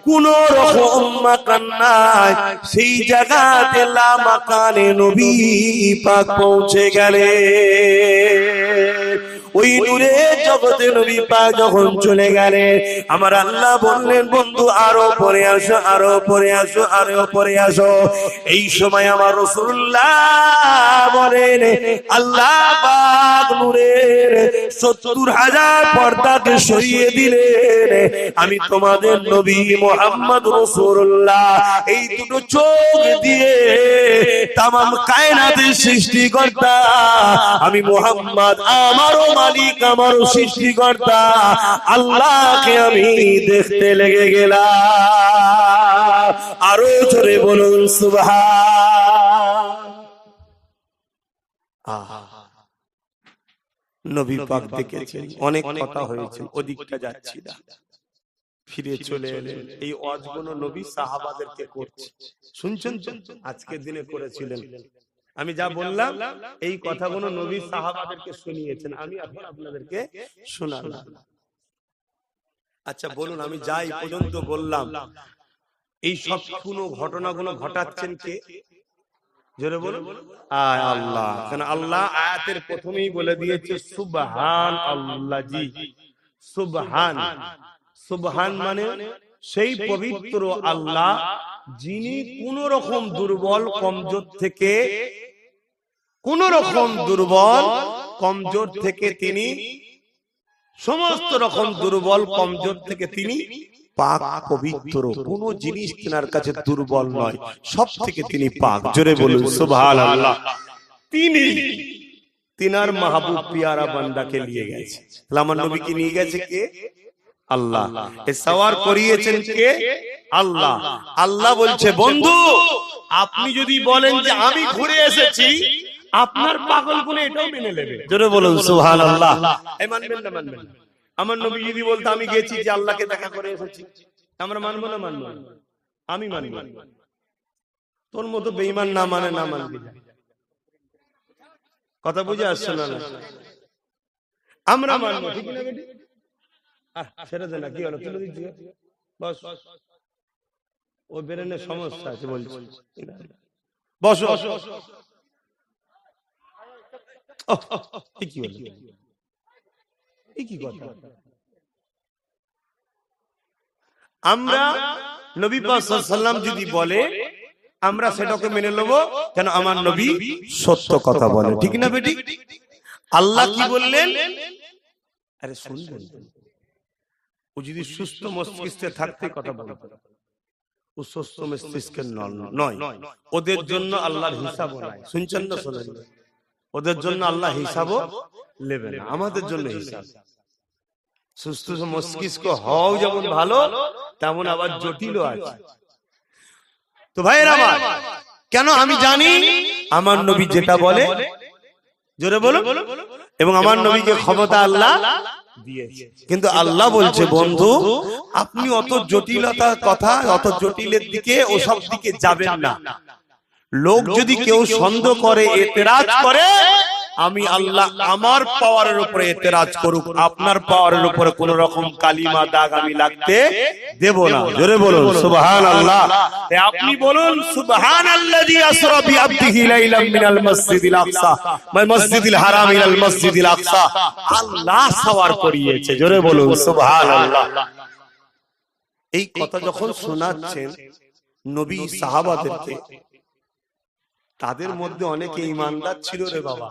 কোন রকম মাকান নাই। সেই জায়গাতে লা মাকানে নবী পাক পৌঁছে গেলেন। ওই নূরে জগতে নবী পাক যখন চলে গেলেন, আমার আল্লাহ বললেন, বন্ধু আরো পরে আসো, আরো পরে আসো, আরো পরে আসো। এই সময় আমার রাসূলুল্লাহ বলেন, আল্লাহ পাক নূরের ৭০,০০০ পর্দাকে সরিয়ে দিলেন। আমি তোমাদের নবী মুহাম্মদ রাসূলুল্লাহ এই দুটো চোখ দিয়ে তামাম কায়নাতের সৃষ্টিকর্তা আমি মুহাম্মদ, আমারও মালিক, আমারও সৃষ্টিকর্তা আল্লাহকে আমি দেখতে লেগে গেলাম। আরো জোরে বলুন সুবহান। নবী পাক দেখেছেন, অনেক কথা হয়েছে, ওদিকটা যাচ্ছি না, ফিরে চলে এলেন। এই ওয়াজগুলো নবী সাহাবাদেরকে করছে, শুনছেন তো? আজকের দিনে করেছিলেন। আমি যা বললাম এই কথাগুলো নবী সাহাবাদেরকে শুনিয়েছেন, আমি এখন আপনাদেরকে শোনালাম। আচ্ছা বলুন, আমি যাই পর্যন্ত বললাম, এই সব কোন ঘটনাগুলো ঘটাচ্ছেন কে? জোরে বলুন, আল্লাহ। কারণ আল্লাহ আয়াতের প্রথমেই বলে দিয়েছে সুবহান আল্লাহ, জি সুবহান। সুবহান মানে সেই পবিত্র আল্লাহ যিনি কোন রকম দুর্বল কমজোর থেকে, কোন রকম দুর্বল কমজোর থেকে তিনি, সমস্ত রকম দুর্বল কমজোর থেকে তিনি পাক পবিত্র, কোন জিনিস তিনার কাছে দুর্বল নয়, সব থেকে তিনি পাক। জোরে বলুন সুবহানাল্লাহ। তিনি তিনার মাহবুব পিয়ারা বান্দাকে নিয়ে গেছে। আমার নবীকে নিয়ে গেছে কে? আল্লাহ। এ সওয়ার করিয়েছেন কে? আল্লাহ। আল্লাহ বলছে, বন্ধু আপনি যদি বলেন যে আমি ঘুরে এসেছি, আপনার পাগলগুলো এটাও মেনে নেবে। জোরে বলুন সুবহানাল্লাহ। এই মানবেন না? মানবেন না? আমার নবী যদি বলতো আমি গেছি যে আল্লাহকে দেখা করে এসেছি, আমরা মানবো না? মানবো। আমি মানব। তোর মতো বেঈমান না মানে না মানবি। কথা বুঝে আসছে না? আমরা মানবো, ঠিক না বেটি? ছেড়ে দে না, কি হলো, তুলে দিচ্ছি বস। ওই ব্রেনের সমস্যা আছে বলছি, বস। কি হলো, কি কথা? আমরা নবী পাক সাল্লাল্লাহু আলাইহি ওয়াসাল্লাম যদি বলে আমরা সেটাকে মেনে নেব, কেন আমার নবী সত্য কথা বলে, ঠিক না বেটি? আল্লাহ কি বললেন? আরে শুনবেন, ও যদি সুস্থ মস্তিষ্কে থাকতে কথা বলতো, ও সুস্থ মস্তিষ্কের নয়। ওদের জন্য আল্লাহর হিসাব নাই। শুনছেন না? শোনেন, ওদের জন্য আল্লাহ হিসাবও নেবে না, আমাদের জন্য হিসাব। সুস্থ মস্তিষ্ক হও যেমন ভালো, তেমন আবার জটিলও আছে। তো ভাইয়ের আমার, কেন আমি জানি আমার নবী যেটা বলে, জোরে বলো, এবং আমার নবীকে ক্ষমতা আল্লাহ দিয়েছে। কিন্তু আল্লাহ বলছে, বন্ধু আপনি অত জটিলতার কথা, অত জটিলের দিকে, ওসব দিকে যাবেন না। লোক যদি কেউ সন্দেহ করে, এতেরাজ করে, আমি আল্লাহ আমার পাওয়ারের উপরে এতেরাজ করুক, আপনার পাওয়ারের উপরে কোন রকম কালিমা দাগ আমি লাগতে দেব না। জোরে বলুন সুবহানাল্লাহ। আপনি বলুন সুবহানাল্লাযী আসরা বিআবদিহি লাইলাম মিনাল মাসজিদিল আকসা মসজিদিল হারাম ইলাল মাসজিদিল আকসা। আল্লাহ সওয়ার করিয়েছে। জোরে বলুন সুবহানাল্লাহ। এই কথা যখন শোনাচ্ছেন নবী সাহাবাদেরকে, তাদের মধ্যে অনেকে ঈমানদার ছিল রে বাবা,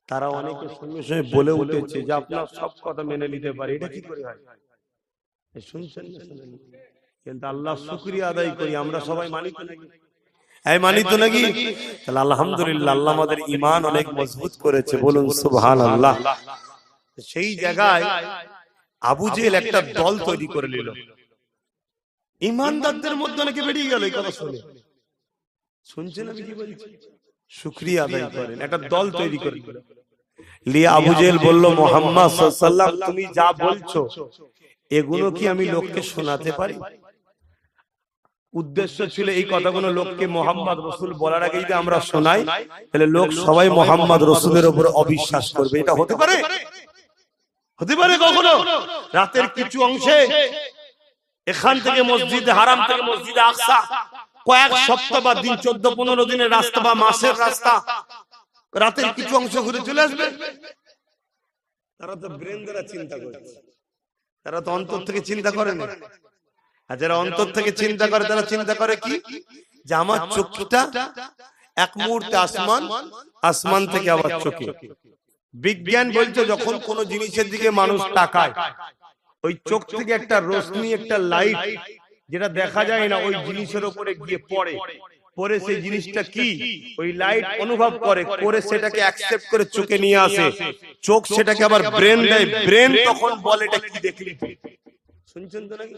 তারা অনেকের সঙ্গে সঙ্গে বলে উঠেছে যে আপনার সব কথা মেনে নিতে পারে। এটা কি করে হয়? শুনছেন না? শুনেন। কিন্তু আল্লাহ শুকরিয়া আদায় করি, আমরা সবাই মানি তো নাকি? এই মানি তো নাকি? তাহলে আলহামদুলিল্লাহ, আল্লাহ আমাদের ঈমান অনেক মজবুত করেছে। বলুন সুবহানাল্লাহ। সেই জায়গায় আবু জেহেল একটা দল তৈরি করে নিল। ঈমানদারদের মধ্যে অনেকে বেরিয়ে গেল এই কথা শুনে। শুনছেন আমি কি বলছি? শুকরিয়া আদায় করেন। একটা দল তৈরি করে লিয়ে আবু জেহেল বলল, মুহাম্মদ সাল্লাল্লাহু আলাইহি ওয়াসাল্লাম তুমি যা বলছো এগুলো কি আমি লোককে শোনাতে পারি? উদ্দেশ্য ছিল এই কথাগুলো লোককে মোহাম্মদ রসুল বলার আগে যদি আমরা শোনাই, তাহলে লোক সবাই মোহাম্মদ রসুলের উপর অবিশ্বাস করবে। এটা হতে পারে? হতে পারে কখনো? রাতের কিছু অংশে এখান থেকে মসজিদে হারাম থেকে মসজিদে আকসা কয়েক সপ্তাহ বা দিন, 14-15 দিনের রাস্তা বা মাসের রাস্তা, রাতের কিছু অংশ ঘুরে চলে আসবে। তারা তো ব্রেন দ্বারা চিন্তা করছে, তারা তো অন্তর থেকে চিন্তা করে না। আর যারা অন্তর থেকে চিন্তা করে তারা চিন্তা করে কি, যে আমার চোখটা এক মুহূর্তে আসমান, আসমান থেকে আবার চোখে। বিজ্ঞান বলছে যখন কোন জিনিসের দিকে মানুষ তাকায়, ওই চোখ থেকে একটা রশ্মি, একটা লাইট যেটা দেখা যায় না, ওই জিনিসের উপরে গিয়ে পড়ে, পরে সেই জিনিসটা কি ওই লাইট অনুভব করে, করে সেটাকে অ্যাকসেপ্ট করে চোখে নিয়ে আসে, চোখ সেটাকে আবার ব্রেন দেয়, ব্রেন তখন বলে এটা কি দেখলি। শুনছেন তো নাকি?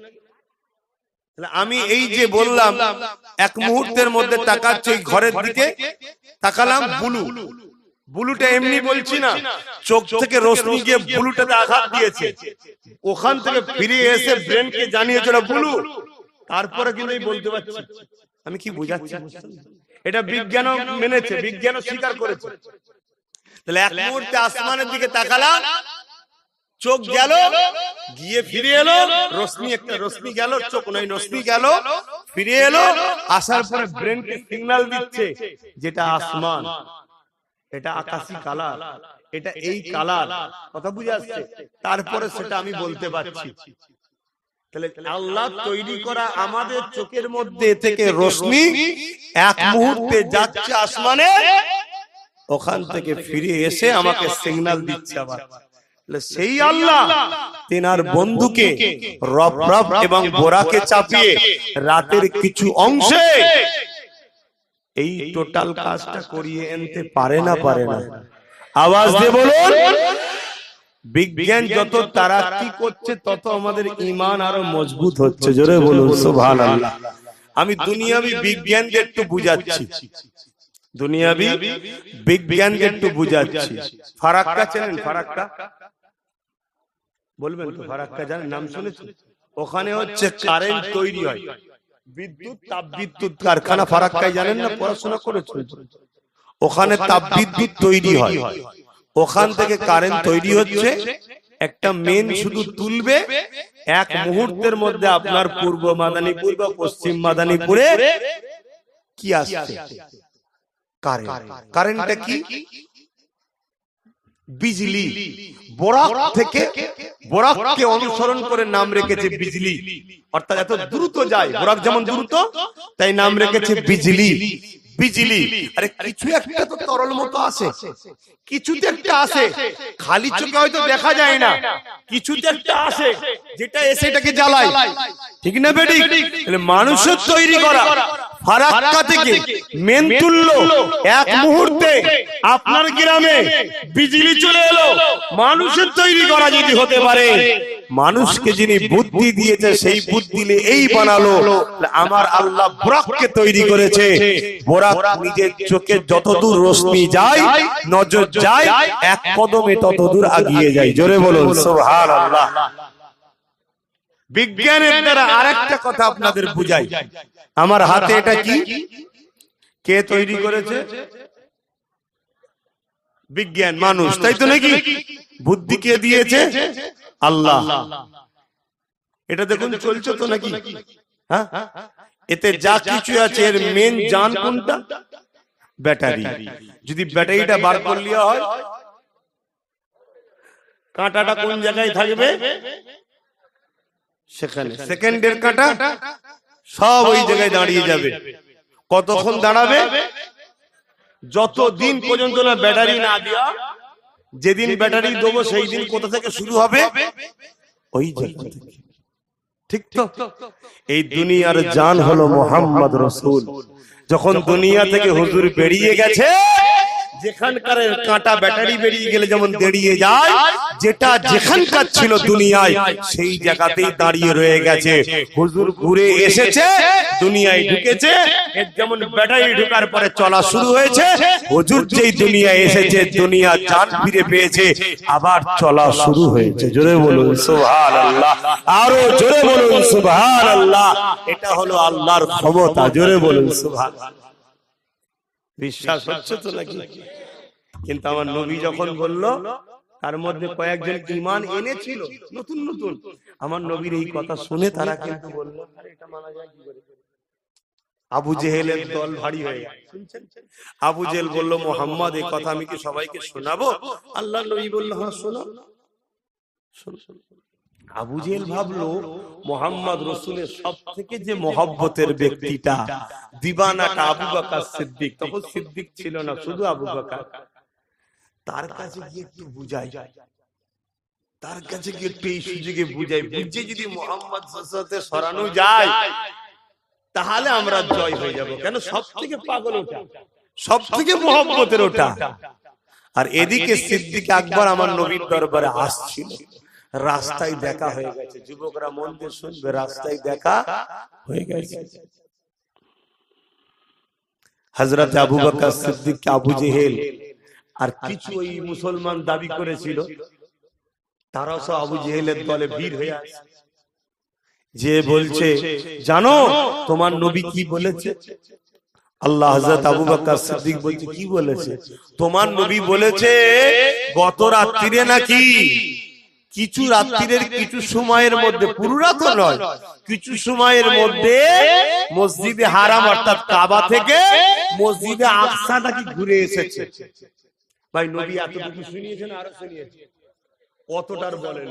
আমি এই যে বললাম এক মুহূর্তের মধ্যে তাকাচ্ছি ওই ঘরের দিকে, তাকালাম বুলু, বুলুটা এমনি বলছি না, চোখ থেকে রশ্মি গিয়ে বুলুটাতে আঘাত দিয়েছে, ওখান থেকে ফিরে এসে ব্রেনকে জানিয়েছে ওটা বুলু। তারপরে কিন্তু বলতে পারছি আমি কি বোঝাচ্ছি। এটা বিজ্ঞানও মেনেছে, বিজ্ঞানও স্বীকার করেছে। তাহলে এক মুহূর্তে আসমানের দিকে তাকালাম, চোখ গেল, গিয়ে ফিরে এলো, রশ্মি, একটা রশ্মি গেল, চোখ নয় রশ্মি গেল, ফিরে এলো, আসার পরে ব্রেনকে সিগন্যাল দিচ্ছে যেটা আসমান, এটা আকাশী কালার, এটা এই কালার, কথা বুঝে আসছে। তারপরে সেটা আমি বলতে পারছি। তাহলে আল্লাহ তৈরি করা আমাদের চোখের মধ্যে থেকে রশ্মি এক মুহূর্তে যাচ্ছে আসমানে, ওখান থেকে ফিরে এসে আমাকে সিগন্যাল দিচ্ছে আবার। সেই আল্লাহ তেনার বন্ধুকে রব রব এবং বোরাকে চাপিয়ে রাতের কিছু অংশে এই টোটাল কাজটা করিয়ে আনতে পারে না, পারে না? আওয়াজ দিয়ে বলুন। বিজ্ঞান যত তারাক্কি করছে তত আমাদের ঈমান আরো মজবুত হচ্ছে। জোরে বলুন সুবহানাল্লাহ। আমি দুনিয়াবি বিজ্ঞানকে একটু বুঝাচ্ছি, দুনিয়াবি বিজ্ঞানকে একটু বুঝাচ্ছি। ফারাক্কা চেনেন? ফারাক্কা বলবেন তো? ফারাক্কা জানেন? নাম শুনেছেন? ওখানে হচ্ছে কারেন্ট তৈরি হয়, বিদ্যুৎ, তাপ বিদ্যুৎ কারখানা ফারাক্কায়, জানেন না? পড়াশোনা করেছেন? ওখানে তাপ বিদ্যুৎ তৈরি হয়, ওখান থেকে কারেন্ট তৈরি হচ্ছে। একটা মেন শুধু তুলবে, এক মুহূর্তের মধ্যে আপনার পূর্ব মাদারীপুর বা পশ্চিম মাদারীপুরে কি আসছে? কারেন্ট। কারেন্টটা কি? বিজলি। বোরাক থেকে, বোরাককে অনুসরণ করে নাম রেখেছে বিজলি, অর্থাৎ এত দ্রুত যায়, বোরাক যেমন দ্রুত, তাই নাম রেখেছে বিজলি। বিজলি। আরে কিছু একটা তো তরল মতো আছে, কিছুতে একটা আছে, খালি চোখে হয়তো দেখা যায় না, কিছুতে একটা আছে যেটা এসে এটাকে জ্বালায়, ঠিক না বেটি? তাহলে মানুষের তৈরি করা ফারাক্কা থেকে মেন তুললো, এক মুহূর্তে আপনার গ্রামে বিজলি চলে এলো। মানুষের তৈরি করা যদি হতে পারে, মানুষকে যিনি বুদ্ধি দিয়েছে সেই বুদ্ধি নিয়ে এই বানালো, আমার আল্লাহ বোরাককে তৈরি করেছে। বোরাক নিজের চোখে যতদূর রশ্মি যায়, নজর যায়, এক কদমে ততদূর আগিয়ে যায়। জোরে বলুন সুবহানাল্লাহ। বিজ্ঞানের দ্বারা আরেকটা কথা আপনাদের বুঝাই। আমার হাতে এটা কি? কে তৈরি করেছে? বিজ্ঞান, মানুষ, তাই তো নাকি? বুদ্ধি কে দিয়েছে? আল্লাহ। এটা দেখুন চলছে তো নাকি? হ্যাঁ, এতে যা কিছু আছে এর মেন জান কোনটা? ব্যাটারি। যদি ব্যাটারিটা বার করে লিয়া হয়, কাঁটাটা কোন জায়গায় থাকবে? সেখানে। সেকেন্ডের কাঁটা সব ওই জায়গায় দাঁড়িয়ে যাবে। কতক্ষণ দাঁড়াবে? যতদিন পর্যন্ত না ব্যাটারি না দিয়া, যেদিন ব্যাটারি দেবো সেই দিন কোথা থেকে শুরু হবে? ওই জায়গা থেকে। ঠিক তো? এই দুনিয়ার জান হলো মুহাম্মদ রাসূল। যখন দুনিয়া থেকে হুজুর বেরিয়ে গেছে, যেখানকার কাঁটা ব্যাটারি বেরিয়ে গেলে যেমন দেরিয়ে যায়, যেটা যেখানকার ছিল দুনিয়ায় সেই জায়গাতেই দাঁড়িয়ে রয়ে গেছে। হুজুর ঘুরে এসেছে, দুনিয়ায় ঢুকেছে, এর যেমন ব্যাটারি ঢোকার পরে চলা শুরু হয়েছে, হুজুর যেই দুনিয়ায় এসেছে দুনিয়া জান ফিরে পেয়েছে, আবার চলা শুরু হয়েছে। জোরে বলুন সুবহানাল্লাহ, আরো জোরে বলুন সুবহানাল্লাহ। এটা হলো আল্লাহর ক্ষমতা। জোরে বলুন সুবহানাল্লাহ। বিশ্বাস হচ্ছে তো নাকি? কিন্তু আমার নবী যখন বলল, তার মধ্যে কয়েকজন ঈমান এনেছিল নতুন নতুন, আমার নবীর এই কথা শুনে তারা কিন্তু বলল, আরে এটা মানা যায় কি করে? আবু জেহেলের দল ভারী হয়ে গেল। শুনছেন? আবু জেহেল বলল, মুহাম্মদ এই কথা আমি কি সবাইকে শোনাবো? আল্লাহর নবী বলল, হ্যাঁ শোনো। আবু জেহেল ভাবলো মুহাম্মদ রাসূলের সবথেকে যে মহব্বতের ব্যক্তিটা, দিবানাটা আবু বকর সিদ্দিক, তখন সিদ্দিক ছিল না, শুধু আবু বকর, তার কাছে গিয়ে একটু বুঝাই, তার কাছে গিয়ে একটু এই সুযোগে বুঝাই, বুঝে যদি মুহাম্মদ সাল্লাল্লাহু আলাইহি সরানো যায় তাহলে আমরা জয় হয়ে যাব। কেন? সব থেকে পাগল ওটা, সব থেকে মহব্বতের ওটা। আর এদিকে সিদ্দিক আকবর আমার নবীর দরবারে আসছিল, রাস্তায় দেখা হয়ে গেছে। যুবকরা মন দিয়ে শুনবে, রাস্তায় দেখা হয়ে গেছে। হযরত আবু বকর সিদ্দিক, আবু জেহেল আর কিছু ওই মুসলমান দাবি করেছিল, তারাও সব আবু জেহেলের দলে ভিড় হয়ে আসে, যে বলছে, জানো তোমার নবী কি বলেছে? আল্লাহ হযরত আবু বকর সিদ্দিক বলছে, কি বলেছে? তোমার নবী বলেছে গত রাত্রিরে নাকি কিছু রাত্রির কিছু সময়ের মধ্যে, পুরো রাত নয়, কিছু সময়ের মধ্যে মসজিদে হারাম অর্থাৎ কাবা থেকে মসজিদে আকসা নাকি ঘুরে এসেছে। ভাই নবী এতটুকু শুনিয়েছেন, আরো শুনিয়েছে, কতটার বলেন?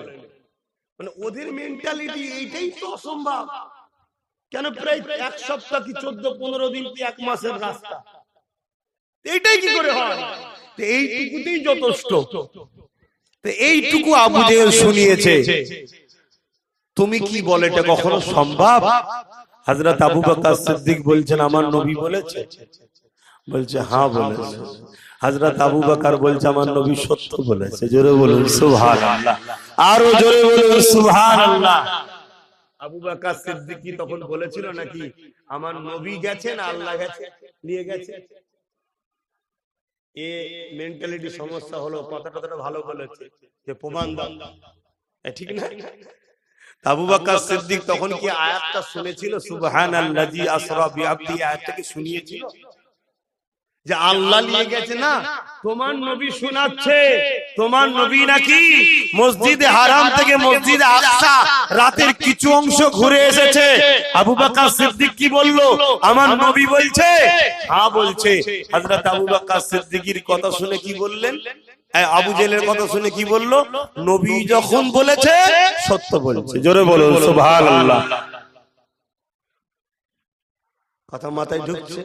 মানে ওদের মেন্টালিটি এইটাই তো অসম্ভব। কেন? প্রায় এক সপ্তাহ কি 14-15 দিন কি এক মাসের রাস্তা, এইটাই কি করে হয়? এইটুকুতেই যথেষ্ট। এইটুকু আবু জেহেল শুনিয়েছে, তুমি কি বলে এটা কখনো সম্ভব? হযরত আবু বকর সিদ্দিক বলছেন, আমার নবী বলেছে? বলছে হ্যাঁ বলেছে। হযরত আবু বকর বলছে, আমার নবী সত্য বলেছে। জোরে বলুন সুবহানাল্লাহ, আরো জোরে বলুন সুবহানাল্লাহ। আবু বকর সিদ্দিক কি তখন বলেছিল নাকি আমার নবী গেছেন, আল্লাহ গেছে নিয়ে গেছে? এ মেন্টালিটি সমস্যা হলো। কথাটা ভালো বলেছে যে প্রমাণ দাও, ঠিক না? আবু বকর সিদ্দিক তখন কি আয়াতটা শুনেছিল, সুবহানাল্লাযী আসরা বিআবদি, আয়াতটা কি শুনিয়েছিল যে আল্লাহ নিয়ে গেছে? না, তোমার নবী শোনাচ্ছে, তোমার নবী নাকি মসজিদে হারাম থেকে মসজিদে আকসা রাতের কিছু অংশ ঘুরে এসেছে। আবু বকর সিদ্দিক কি বলল? আমার নবী বলছে? হ্যাঁ বলছে। হযরত আবু বকর সিদ্দিকের কথা শুনে কি বললেন? আবু জেহেলের কথা শুনে কি বলল? নবী যখন বলেছে সত্য বলেছে। জোরে বলুন সুবহানাল্লাহ। কথা মাথায় ঢুকছে?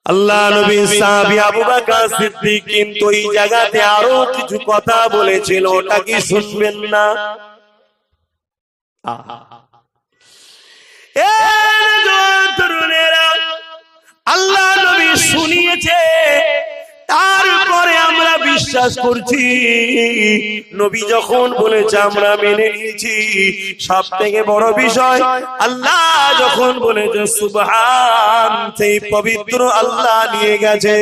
আল্লাহ নবী সাহাবী আবু বকর সিদ্দিক কিন্তু এই জায়গাতে আরো কিছু কথা বলেছিল, ওটা কি শুনবেন না? আল্লাহ নবী শুনিয়েছে, তারপরে আমরা বিশ্বাস করছি। নবী যখন বলেছে আমরা মেনে নিয়েছি। সব থেকে বড় বিষয়, আল্লাহ যখন বলেছে সুবহান, সেই পবিত্র আল্লাহ নিয়ে গেছে,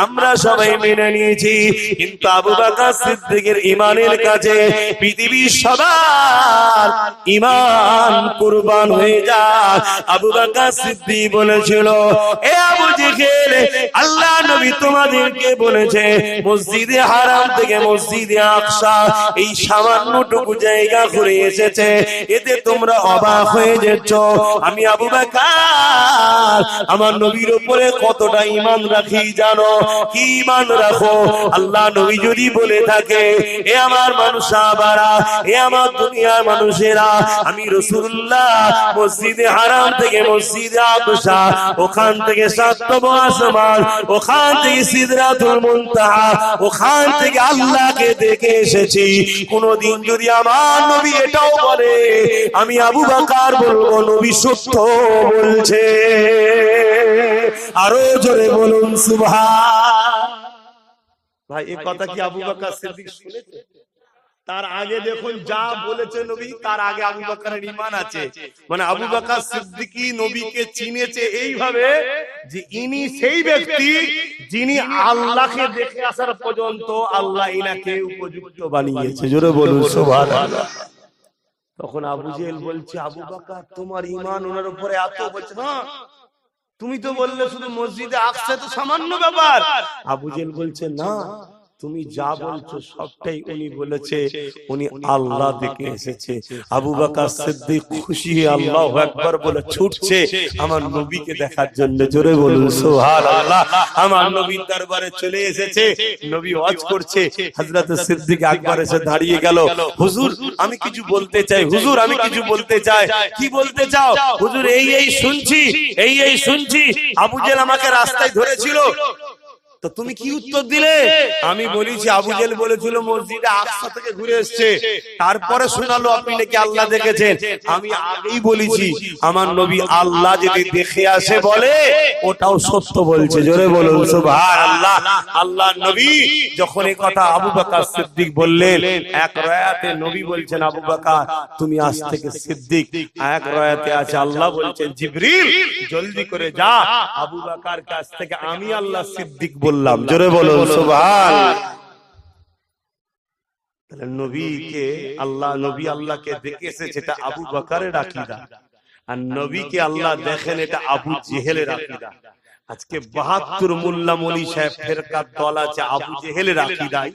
আমরা সবাই মেনে নিয়েছি। কিন্তু আবু বকর সিদ্দিকের ঈমানের কাছে পৃথিবীর সবার ঈমান কুরবান হয়ে যায়। আবু বকর সিদ্দিক বলেছিল, এ আবু জেহেল, আল্লাহ নবী তোমাদের বলেছে মসজিদে হারাম থেকে মসজিদে আকসা এই সামান্যটুকু জায়গা ঘুরে এসেছে, এতে তোমরা অবাক হয়ে যাচ্ছ। আমি আবু বকর আমার নবীর উপরে কতটা ঈমান রাখি জানো? কি ঈমান রাখো? আল্লাহ নবী যদি বলে থাকে, এ আমার মানুষাবারা, এ আমার দুনিয়ার মানুষেরা, আমি রাসূলুল্লাহ মসজিদে হারাম থেকে মসজিদে আকসা, ওখান থেকে সাতম আসমান, ওখান থেকে সিদরাতুল মুনতাহা, ওখান থেকে আল্লাহকে দেখে এসেছি। কোনদিন যদি আমার নবী এটাও বলে, আমি আবু বকর বলবো নবী সত্য বলছে। আরো জোরে বলুন সুবহান। ভাই এই কথা কি আবু বকর সিদ্দিক শুনেছে? তার আগে দেখুন যা বলেছে নবী, তার আগে আবু বকরের ঈমান আছে। মানে আবু বকর সিদ্দিকী নবীকে চিনেছে এইভাবে যে ইনি সেই ব্যক্তি যিনি আল্লাহকে দেখে আসার পর্যন্ত আল্লাহ ইনাকে উপযুক্ত বানিয়েছে। জোরে বলুন সুবহানাল্লাহ। তখন আবু জেহেল বলছে, আবু বকর তোমার ঈমান ওনার উপরে এত? বলছে না, তুমি তো বললে শুধু মসজিদে আকসা তো সামান্য ব্যাপার। আবু জেহেল বলছে না, তুমি যা বলছো সবটাই উনি বলেছে, উনি আল্লাহ দেখে এসেছে। আবু বকর সিদ্দিক খুশি হয়ে আল্লাহু আকবার বলে ছুটছে আমার নবীকে দেখার জন্য। জোরে বলুন সুবহানাল্লাহ। আমার নবীর দরবারে চলে এসেছে, নবী ওয়াজ করছে। হযরত সিদ্দিক আকবর এসে দাঁড়িয়ে গেল, হুজুর আমি কিছু বলতে চাই, হুজুর আমি কিছু বলতে চাই। কি বলতে চাও? হুজুর এই শুনছি, এই শুনছি আবু জেহেল আমাকে রাস্তায় ধরেছিল, তো তুমি কি উত্তর দিলে? আমি বলেছি আবু জেহেল বলেছিল মসজিদে আকসা থেকে ঘুরে এসেছে, তারপরে শোনালো আপনি নাকি আল্লাহ দেখেছেন। আমি আগেই বলেছি আমার নবী আল্লাহ যদি দেখে আসে বলে ওটাও সত্য বলছে। জোরে বলুন সুবহানাল্লাহ। আল্লাহর নবী যখন এই কথা আবু বকর সিদ্দিক বললেন, এক রায়াতে নবী বলছেন আবু বকর তুমি আজ থেকে সিদ্দিক, এক রায়াতে আছে আল্লাহ বলছেন জিবরিল জলদি করে যা আবু বকর কাছ থেকে আমি আল্লাহ সিদ্দিক বললাম। জোরে বলুন সুবহানাল্লাহ। তাহলে নবীকে আল্লাহ, নবী আল্লাহকে দেখে এসেছে এটা আবু বকরের আকীদা, আর নবীকে আল্লাহ দেখেন এটা আবু জেহেলের আকীদা। আজকে 72 মোল্লা মনি সাহেব ফেরকার দল আছে আবু জেহেলের আকীদায়,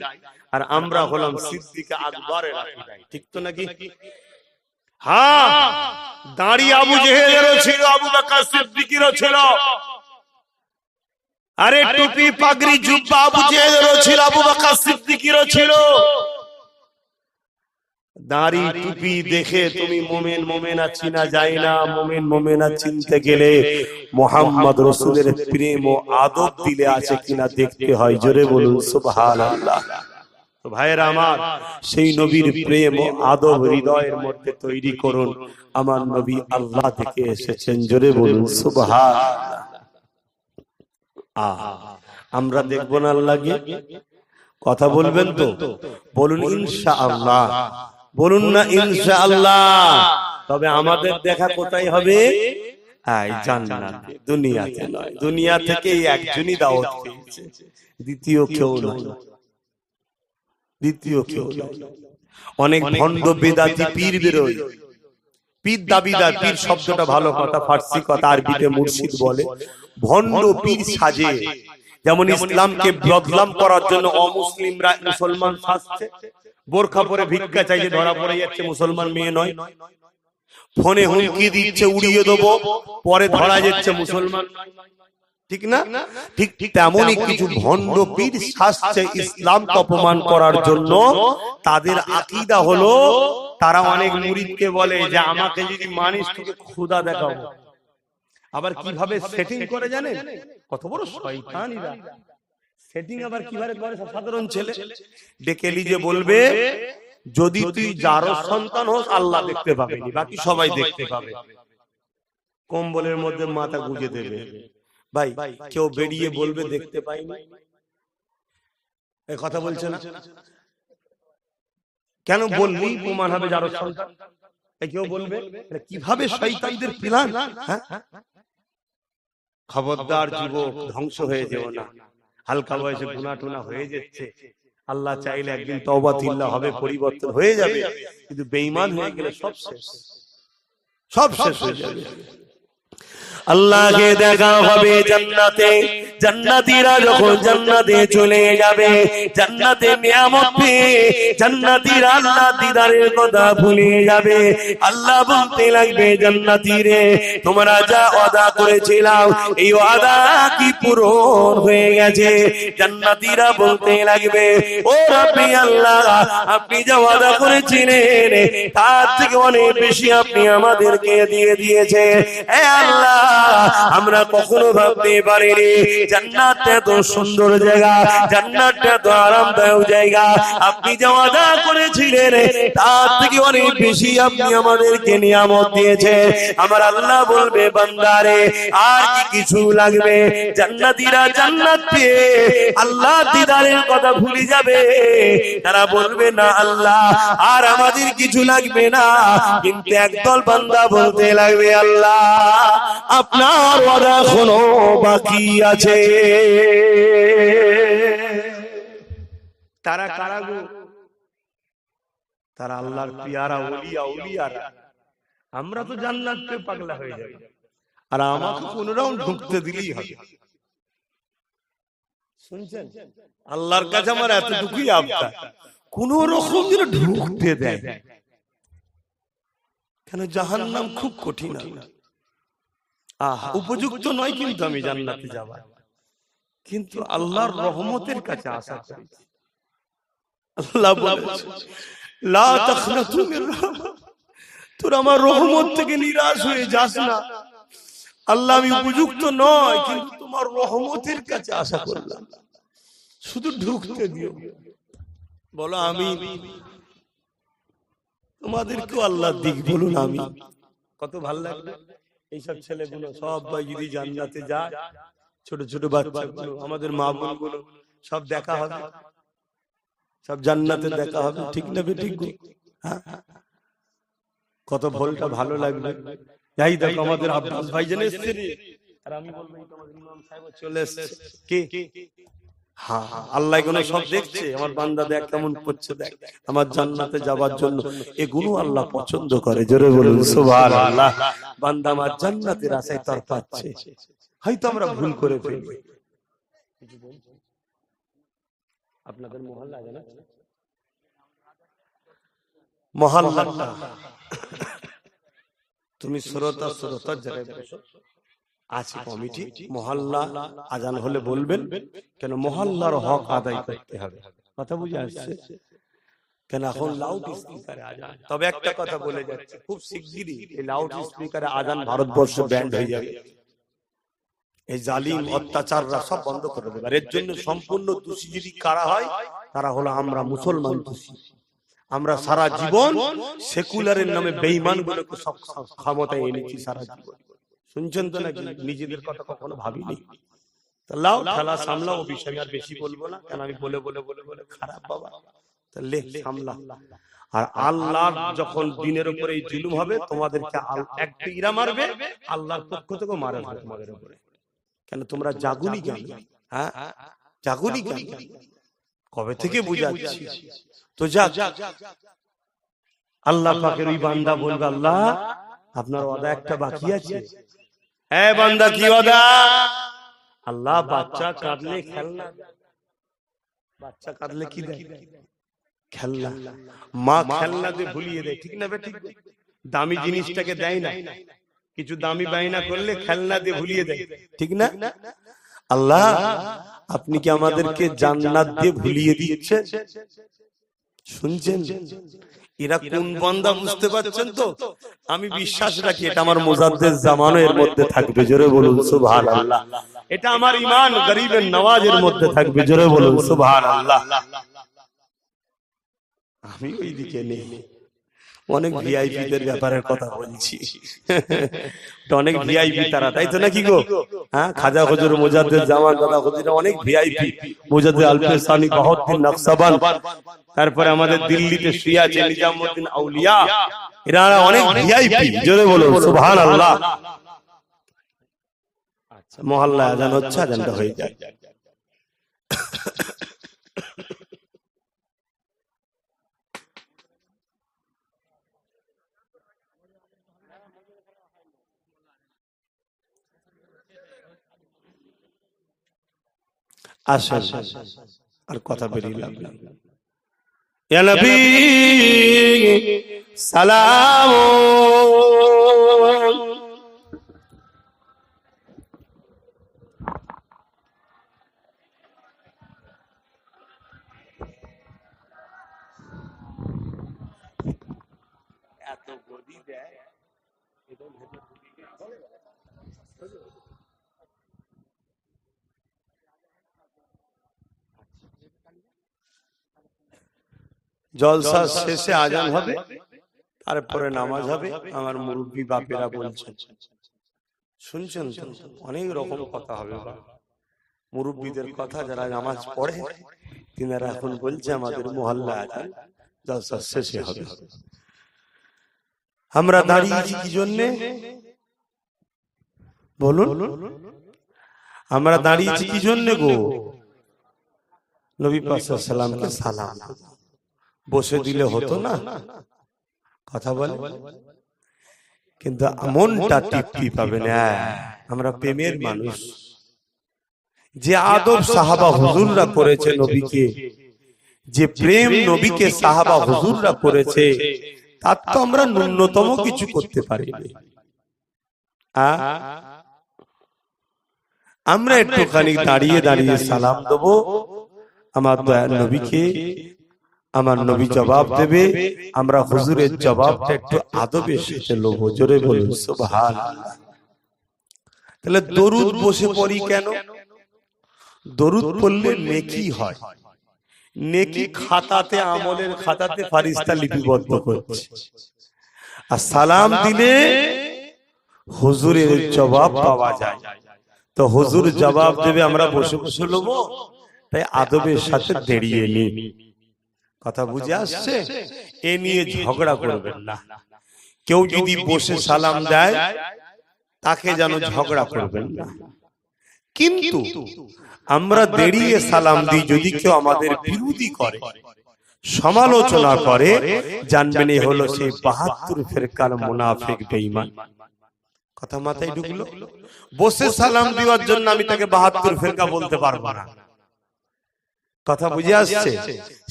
আর আমরা হলাম সিদ্দিক আকবরের আকীদায়। ঠিক তো নাকি? হ্যাঁ, দাড়ি আবু জেহেলেরও ছিল, আবু বকর সিদ্দিকেরও ছিল। আরে টুপি পাগড়ি জুব্বা আবু জেহেলেরও ছিল, আবু বকর সিদ্দিকেরও ছিল। দাড়ি টুপি দেখে তুমি মুমিন মুমিনা চিনা যায় না। মুমিন মুমিনা চিনতে গেলে মুহাম্মদ রাসূলের প্রেম ও আদব দিলে আছে কিনা দেখতে হয়। জোরে বলুন সুবহানাল্লাহ। তো ভাইরা আমার, সেই নবীর প্রেম ও আদব হৃদয়ের মধ্যে তৈরি করুন। আমার নবী আল্লাহ থেকে এসেছেন। জোরে বলুন সুবহানাল্লাহ। আমরা দেখব না আল্লাহকে? কথা বলবেন তো? বলুন ইনশাআল্লাহ। বলুন না ইনশাআল্লাহ। তবে আমাদের দেখা কোথায় হবে? এই জান্নাতে, দুনিয়াতে নয়। দুনিয়া থেকে একজনই দাওয়াত পেয়েছে, দ্বিতীয় কেউ নয়, দ্বিতীয় কেউ নয়। অনেক ভণ্ড বেদাতি পীর বেরোয়। পীর দাবিদার, পীর শব্দটা ভালো কথা, ফার্সি কথা, আরবিতে মুর্শিদ বলে। ভণ্ড পীর সাজে, যেমন ইসলামকে বদনাম করার জন্য অমুসলিমরা মুসলমান সাজছে, বোরখা পরে ভিক্ষা চাইছে, ধরা পড়ে যাচ্ছে মুসলমান মেয়ে নয়। ফোনে হুমকি দিচ্ছে উড়িয়ে দেবো, পরে ধরা যাচ্ছে মুসলমান। ঠিক না? ঠিক তেমনই কিছু ভণ্ড পীর সাজছে ইসলামকে অপমান করার জন্য। তাদের আকীদা হলো, তারা অনেক মুরিদকে বলে যে আমাকে যদি মানিস তোকে খোদা দেখাবো। আবার কিভাবে সেটিং করে জানেন? কত বড় শয়তানিরা! সেটিং আবার কিভাবে করে? সাধারণ ছেলে ডেকে লিজে বলবে যদি তুই যারও সন্তান হোস আল্লাহ দেখতে পাবেনি, বাকি সবাই দেখতে পাবে। কম্বলের মধ্যে মাথা গুজে দেবে। ভাই কেউ বেরিয়ে বলবে দেখতে পাইনি? এই কথা বলছে না কেন? বললেই প্রমাণ হবে যারও সন্তান। কেউ বলবে কিভাবে শয়তানদের প্ল্যান। খবরদার যুবক, ধ্বংস হয়ে যেও না। হালকা বয়সে গুনাহ টুনা হয়ে যাচ্ছে, আল্লাহ চাইলে একদিন তওবা তিল্লাহ হবে, পরিবর্তন হয়ে যাবে। কিন্তু বেঈমান হয়ে গেলে সব শেষ, সব শেষ হয়ে যাবে। আল্লাহকে দেখা হবে জান্নাতে। জান্নাতীরা যখন জান্নাতে চলে যাবে, জান্নাতে নিয়ামত পেয়ে জান্নাতীরা আল্লাহ দিদারের কথা ভুলে যাবে। আল্লাহ বলতে লাগবে জান্নাতীরে তোমরা যা ওয়াদা করেছিলাম এই ওয়াদা কি পূরণ হয়ে গেছে? জান্নাতীরা বলতে লাগবে ও রাব্বি আল্লাহ, আপনি যা ওয়াদা করেছিলেন তার থেকে অনেক বেশি আপনি আমাদেরকে দিয়ে দিয়েছে। হে আল্লাহ, আমরা কখনো ভাবতে পারিনি জান্নাতটা এত সুন্দর জায়গা, জান্নাতটা এত আরামদায়ক জায়গা, আপনি যা ওয়াদা করেছিলেন তার থেকে অনেক বেশি আপনি আমাদেরকে নিয়ামত দিয়েছেন। আমার আল্লাহ বলবে বান্দারে আর কি কিছু লাগবে? জান্নাতীরা জান্নাত পেয়ে আল্লাহ দিদারের কথা ভুলে যাবে, তারা বলবে না আল্লাহ আর আমাদের কিছু লাগবে না। কিন্তু একদল বান্দা বলতে লাগবে আল্লাহ আপনার ওয়াদা এখনো বাকি আছে। তারা কারা গো? তারা আল্লাহর পিয়ারা ওলিয়া ওলিয়ারা। আমরা তো জান্নাত পেয়ে পাগলা হয়ে যাই, আর আমাকে কোন রাউন্ড ঢুকতে দিলেই হবে। শুনছেন, আল্লাহর কাছে আমার এতটুকুই আবদার, কোন রকম যেন ঢুকতে দেয়। কেন জাহান্নাম খুব কঠিন, উপযুক্ত নয় কিন্তু আমি জান্নাতে যাবার, কিন্তু আল্লাহর রহমতের কাছে আশা করি। আল্লাহ বলেছে লা তাখনাতু মির রাহমাত, তোর আমার রহমত থেকে নিরাশ হয়ে যাস না। আল্লাহ আমি উপযুক্ত নয়, কিন্তু তোমার রহমতের কাছে আশা করলাম, শুধু ঢুকতে দিও। বলো আমি, তোমাদেরকেও আল্লাহ দিক বলুন আমি। কত ভালো লাগবে এইসব ছেলেগুলো সবাই যদি জান্নাতে যায়, ছোট ছোট বাচ্চাগুলো, আমাদের মা বোনগুলো সব দেখা হবে, সব জান্নাতে দেখা হবে, ঠিক না বেঠিক? হ্যাঁ, কত ভোলটা ভালো লাগবে। এই দেখো আমাদের আব্বাস ভাইজান এসেছে রে, আর আমি বলবো তোমাদের ইমাম সাহেব চলে এসেছে। কে? হ্যাঁ, আল্লাহ এগুলো সব দেখছে। আমার বান্দা দেখ কেমন করছে, দেখ আমার জান্নাতে যাবার জন্য এগুলো আল্লাহ পছন্দ করে। জোরে বলুন সুবহানাল্লাহ। বান্দা আমার জান্নাতের আশায় তরপাচ্ছে, হয়তো আমরা ভুল করে ফেলি। আপনাদের মহল্লা জানা, মহল্লাটা তুমি শ্রোতা জায়গায় বসো, আছে কমিটি, মহল্লা আজান হলে বলবেন, কেন মহল্লার হক আদায় করতে হবে। কথা বুঝে আসছে? কেন এখন লাউড স্পিকারে আজান। তবে একটা কথা বলে যাচ্ছে, খুব শিগগিরই এই লাউড স্পিকারে আজান ভারতবর্ষে ব্যান্ড হয়ে যাবে। এই জালিম অত্যাচাররা সব বন্ধ করে দেবে। এর জন্য সম্পূর্ণ দোষী যদি কারা হয়, তারা হলো আমরা মুসলমান দোষী। আমরা সারা জীবন সেকুলারের নামে বেঈমান গুলোকে সব ক্ষমতায় এনেছি সারা জীবন। শুনছেন তো নাকি? নিজেদের কথা কখনো ভাবিনি। লাও খেলা সামলাও, ও বিষয় আর বেশি বলবো না, কারণ আমি বলে বলে বলে বলে খারাপ বাবা। তাহলে সামলা। আর আল্লাহ যখন দিনের উপরে এই জুলুম হবে, তোমাদেরকে একটু ইরা মারবে, আল্লাহর পক্ষ থেকে মারা হবে তোমাদের উপরে। কেন তোমরা জাগুনি কেন? হ্যাঁ, জাগুনি কেন? কবে থেকে বুঝাচ্ছি তো। যাক, আল্লাহ পাকের ওই বান্দা বলবে আল্লাহ আপনার ওয়াদা একটা বাকি আছে। হ্যাঁ বান্দা, কি ওয়াদা? আল্লাহ বাচ্চা কাঁদলে খেলনা, বাচ্চা কাঁদলে কি দেয়? খেলনা। মা খেলনা দিয়ে ভুলিয়ে দেয়, ঠিক না বেঠিক? দামি জিনিসটাকে দেয় না, কিছু দামি বায়না করলে খেলনা দিয়ে ভুলিয়ে দেয়, ঠিক না? আল্লাহ আপনি কি আমাদেরকে জান্নাত দিয়ে ভুলিয়ে দিয়েছেন? শুনছেন? এরা কোন বান্দা বুঝতে পারছেন তো? আমি বিশ্বাস রাখি এটা আমার মুজাদ্দেদ জামানো এর মধ্যে থাকবে। জোরে বলুন সুবহানাল্লাহ। এটা আমার ঈমান গরীবের নওয়াজের মধ্যে থাকবে। জোরে বলুন সুবহানাল্লাহ। আমি ওই দিকে নেই, অনেক ভিআইপি দের ব্যাপারের কথা বলছি। অনেক ভিআইপি তারা, তাই তো নাকি গো? হ্যাঁ, খাজা হুজুর মুজাদ্দেদ জামান দাদা হুজুর অনেক ভিআইপি, মুজাদ্দেদ আলফেসানি বাহাউদ্দিন নকশবন্দ, তারপরে আমাদের দিল্লিতে শুয়ে আছে নিজামউদ্দিন আউলিয়া, এরা অনেক ভিআইপি। জোরে বলুন সুবহানাল্লাহ। আচ্ছা, মহল্লা আজান হচ্ছে, আজানটা হয়ে যায়। আসেন, আর কথা বেরিয়ে লাগবে। ইয়া নবী সালাম, এত গদি দেয় জলসা শেষে আজান হবে, তারপরে নামাজ হবে। আমার মুরব্বী বাপেরা বলছেন, শুনছেন তো, অনেক রকম কথা হবে। মুরব্বীদের কথা, যারা নামাজ পড়ে তিনারা এখন বলছে আমাদের মহল্লা আজান জলসা শেষে হবে। আমরা দাঁড়িয়েছি কি জন্যে বলুন? আমরা দাঁড়িয়েছি কি জন্যে গো? নবী পাক সাল্লাল্লাহু আলাইহি ওয়াসাল্লামকে সালাম বসে দিলে হতো না? কথা বলে, কিন্তু মনটা তৃপ্তি পাবে না। আমরা প্রেমের মানুষ। যে আদব সাহাবা হুজুররা করেছে নবীকে, যে প্রেম নবীকে সাহাবা হুজুররা করেছে, তার তো আমরা ন্যূনতম কিছু করতে পারিনি। আমরা একটুখানি দাঁড়িয়ে দাঁড়িয়ে সালাম দেবো আমার দয়ার নবীকে, আমার নবী জবাব দেবে, আমরা হুজুরের জবাবটা একটু আদবের সাথে নেব। জোরে বলুন সুবহানাল্লাহ। তাহলে দরুদ বসে পড়ি কেন? দরুদ পড়লে নেকি হয়। নেকি খাতাতে, আমলের খাতাতে ফারিস্তা লিপিবদ্ধ করছে। আর সালাম দিলে হুজুরের জবাব পাওয়া যায়। তো হুজুর জবাব দেবে, আমরা বসে বসে নেব, তাই আদবের সাথে দাঁড়িয়ে নিই। কথা বুঝে আসছে? এ নিয়ে ঝগড়া করবেন না। কেউ যদি বসে সালাম দেয় তাকে যেন ঝগড়া করবেন না। কিন্তু আমরা দাঁড়িয়ে সালাম দিই, যদি কেউ আমাদের বিরোধী করে, সমালোচনা করে, জানবেন এই হলো সেই ৭২ ফিরকার মুনাফিক বেঈমান। কথা মাথায় ঢুকলো? বসে সালাম দেওয়ার জন্য আমি তাকে ৭২ ফিরকা বলতে পারবো না। কথা বুঝে আসছে?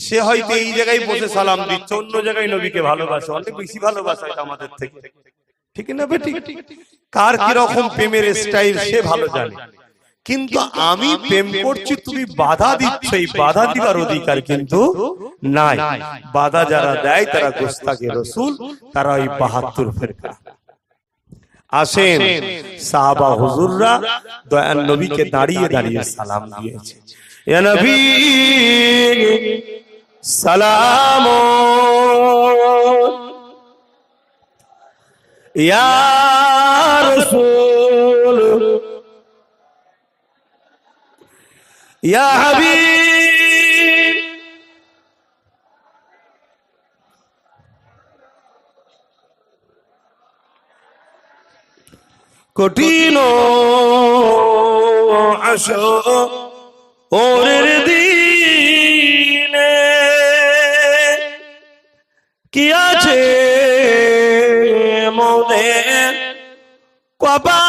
সে হয়তো এই জায়গায় বসে সালাম দিচ্ছে, অন্য জায়গায় নবীকে ভালোবাসে, অনেক বেশি ভালোবাসে আমাদের থেকে। ঠিক না বেটি? কার কি রকম প্রেমের স্টাইল সে ভালো জানে। কিন্তু আমি প্রেম করছি, তুমি বাধা দিচ্ছ, এই বাধা দিবার অধিকার কিন্তু নাই। বাধা যারা দেয় তারা গোস্তাকে রাসূল, তারা ওই ৭২ ফিরকা। আসেন, সাহাবা হুজুররা দয়ার নবীকে দাঁড়িয়ে দাঁড়িয়ে সালাম দিয়েছে। ইয়া নবী সালাম, ইয়া রাসূল, ইয়া হাবিব, কঠিন আসো ওরের দিনে কি আছে মনে কপালে,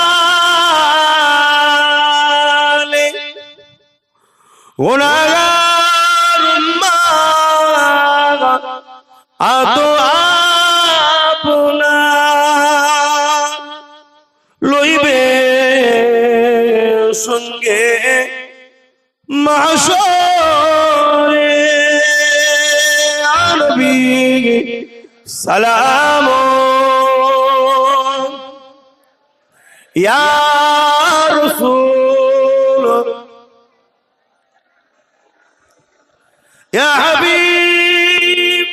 গুনাহগার উম্মাহ আতো আপনা লইবে সঙ্গে মাশরে। নবী সালাম, ইয়া রাসূল, ইয়া হাবিব,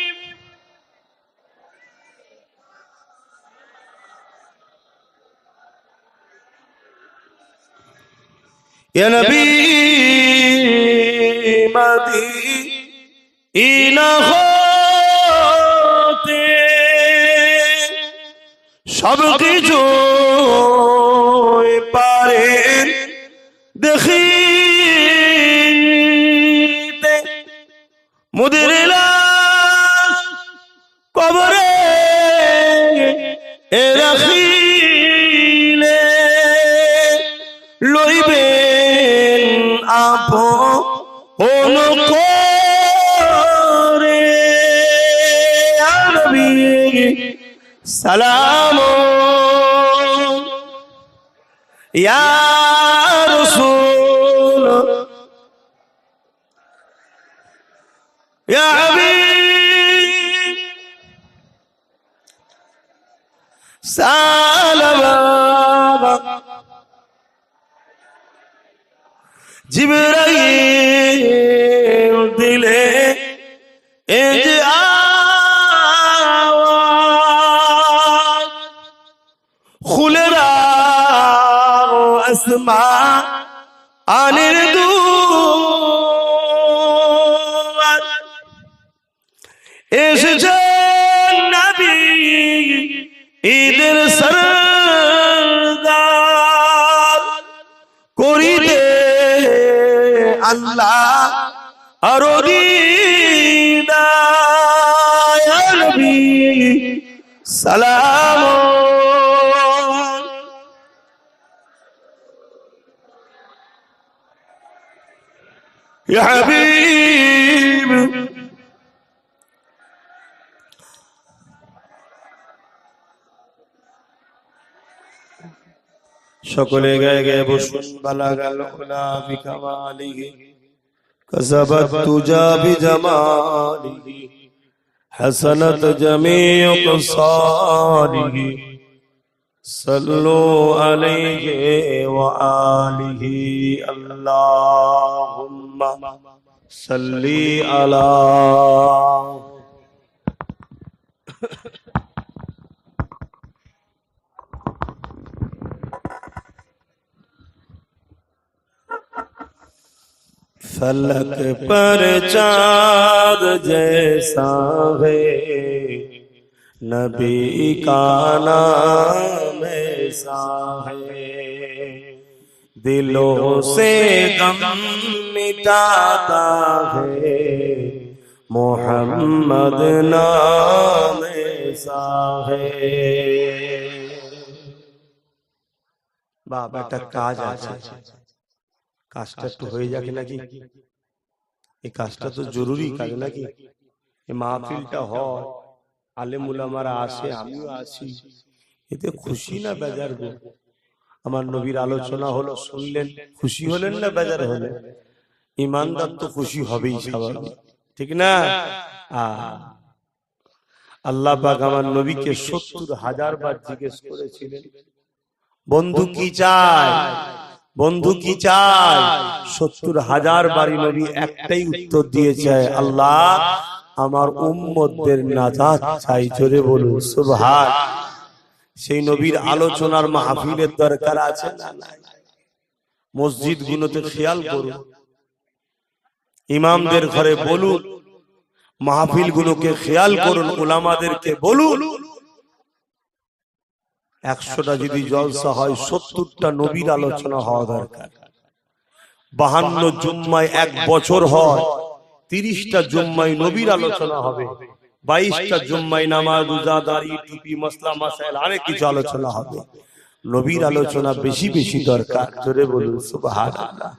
ইয়া নবী মদিনা হতে সব কিছু পারেন দেখিতে, মুদের লাশ কবরে রাখিলে লইবেন আপন করে। নবী সালাম, ইয়া রাসূল, ইয়া হাবিব, সালাম জিবরাইল দিলে এ যে আসমানের দুয়ার এসেছে নবী ঈদের সরদার করিতে আল্লাহ আরো দিদার ইয়া নবী সালাম ইয়া হাবিব সকলে গায়ে গায়ে বসুন বালাগাল উলা বিকামালিহি কাসাবাত তুজা বিজামালিহি হাসানাত জামিউ কসালিহি সাল্লু আলাইহি ওয়া আলিহি আল্লাহুম্মা সাল্লি আলা फलक पर चाँद जैसा है नबी का नाम ऐसा है दिलों से गम मिटाता है मोहम्मद नाम ऐसा है बाबा একটা কাজ আছে কাজটা একটু হয়ে যাক নাকি এই কাজটা তো জরুরি কাজ নাকি এই মাহফিলটা হয় আলেম উলামারা আসে আমিও আসি এতে খুশি না বেজার গো আমার নবীর আলোচনা হলো শুনলেন খুশি হলেন না বেজার হলেন ঈমানদার তো খুশি হবেই স্বাভাবিক ঠিক না আল্লাহ পাক আমার নবীকে ৭০,০০০ বার জিজ্ঞেস করেছিলেন বন্ধু কি চায় বন্ধু কি চায় ৭০,০০০ বারি নবী একটাই উত্তর দিয়েছে আল্লাহ আমার উম্মতদের নাজাত চাই জোরে বলুন সুবহান সেই নবীর আলোচনার মাহফিলের দরকার আছে না নাই মসজিদ গুলোতে খেয়াল করুন ইমামদের ঘরে বলুন মাহফিল গুলোকে খেয়াল করুন উলামাদেরকে বলুন ১০০টা যদি জলসা হয় ৭০টা নবীর আলোচনা হওয়া দরকার ৫২ জুম্মায় ১ বছর হয় ৩০টা জুম্মায় নবীর আলোচনা হবে ২২টা জুম্মায় নামাজ রোজা দাড়ি টুপি মাসলা মাসাইল অনেক কিছু আলোচনা হবে নবীর আলোচনা বেশি বেশি দরকার জোরে বলুন সুবহানাল্লাহ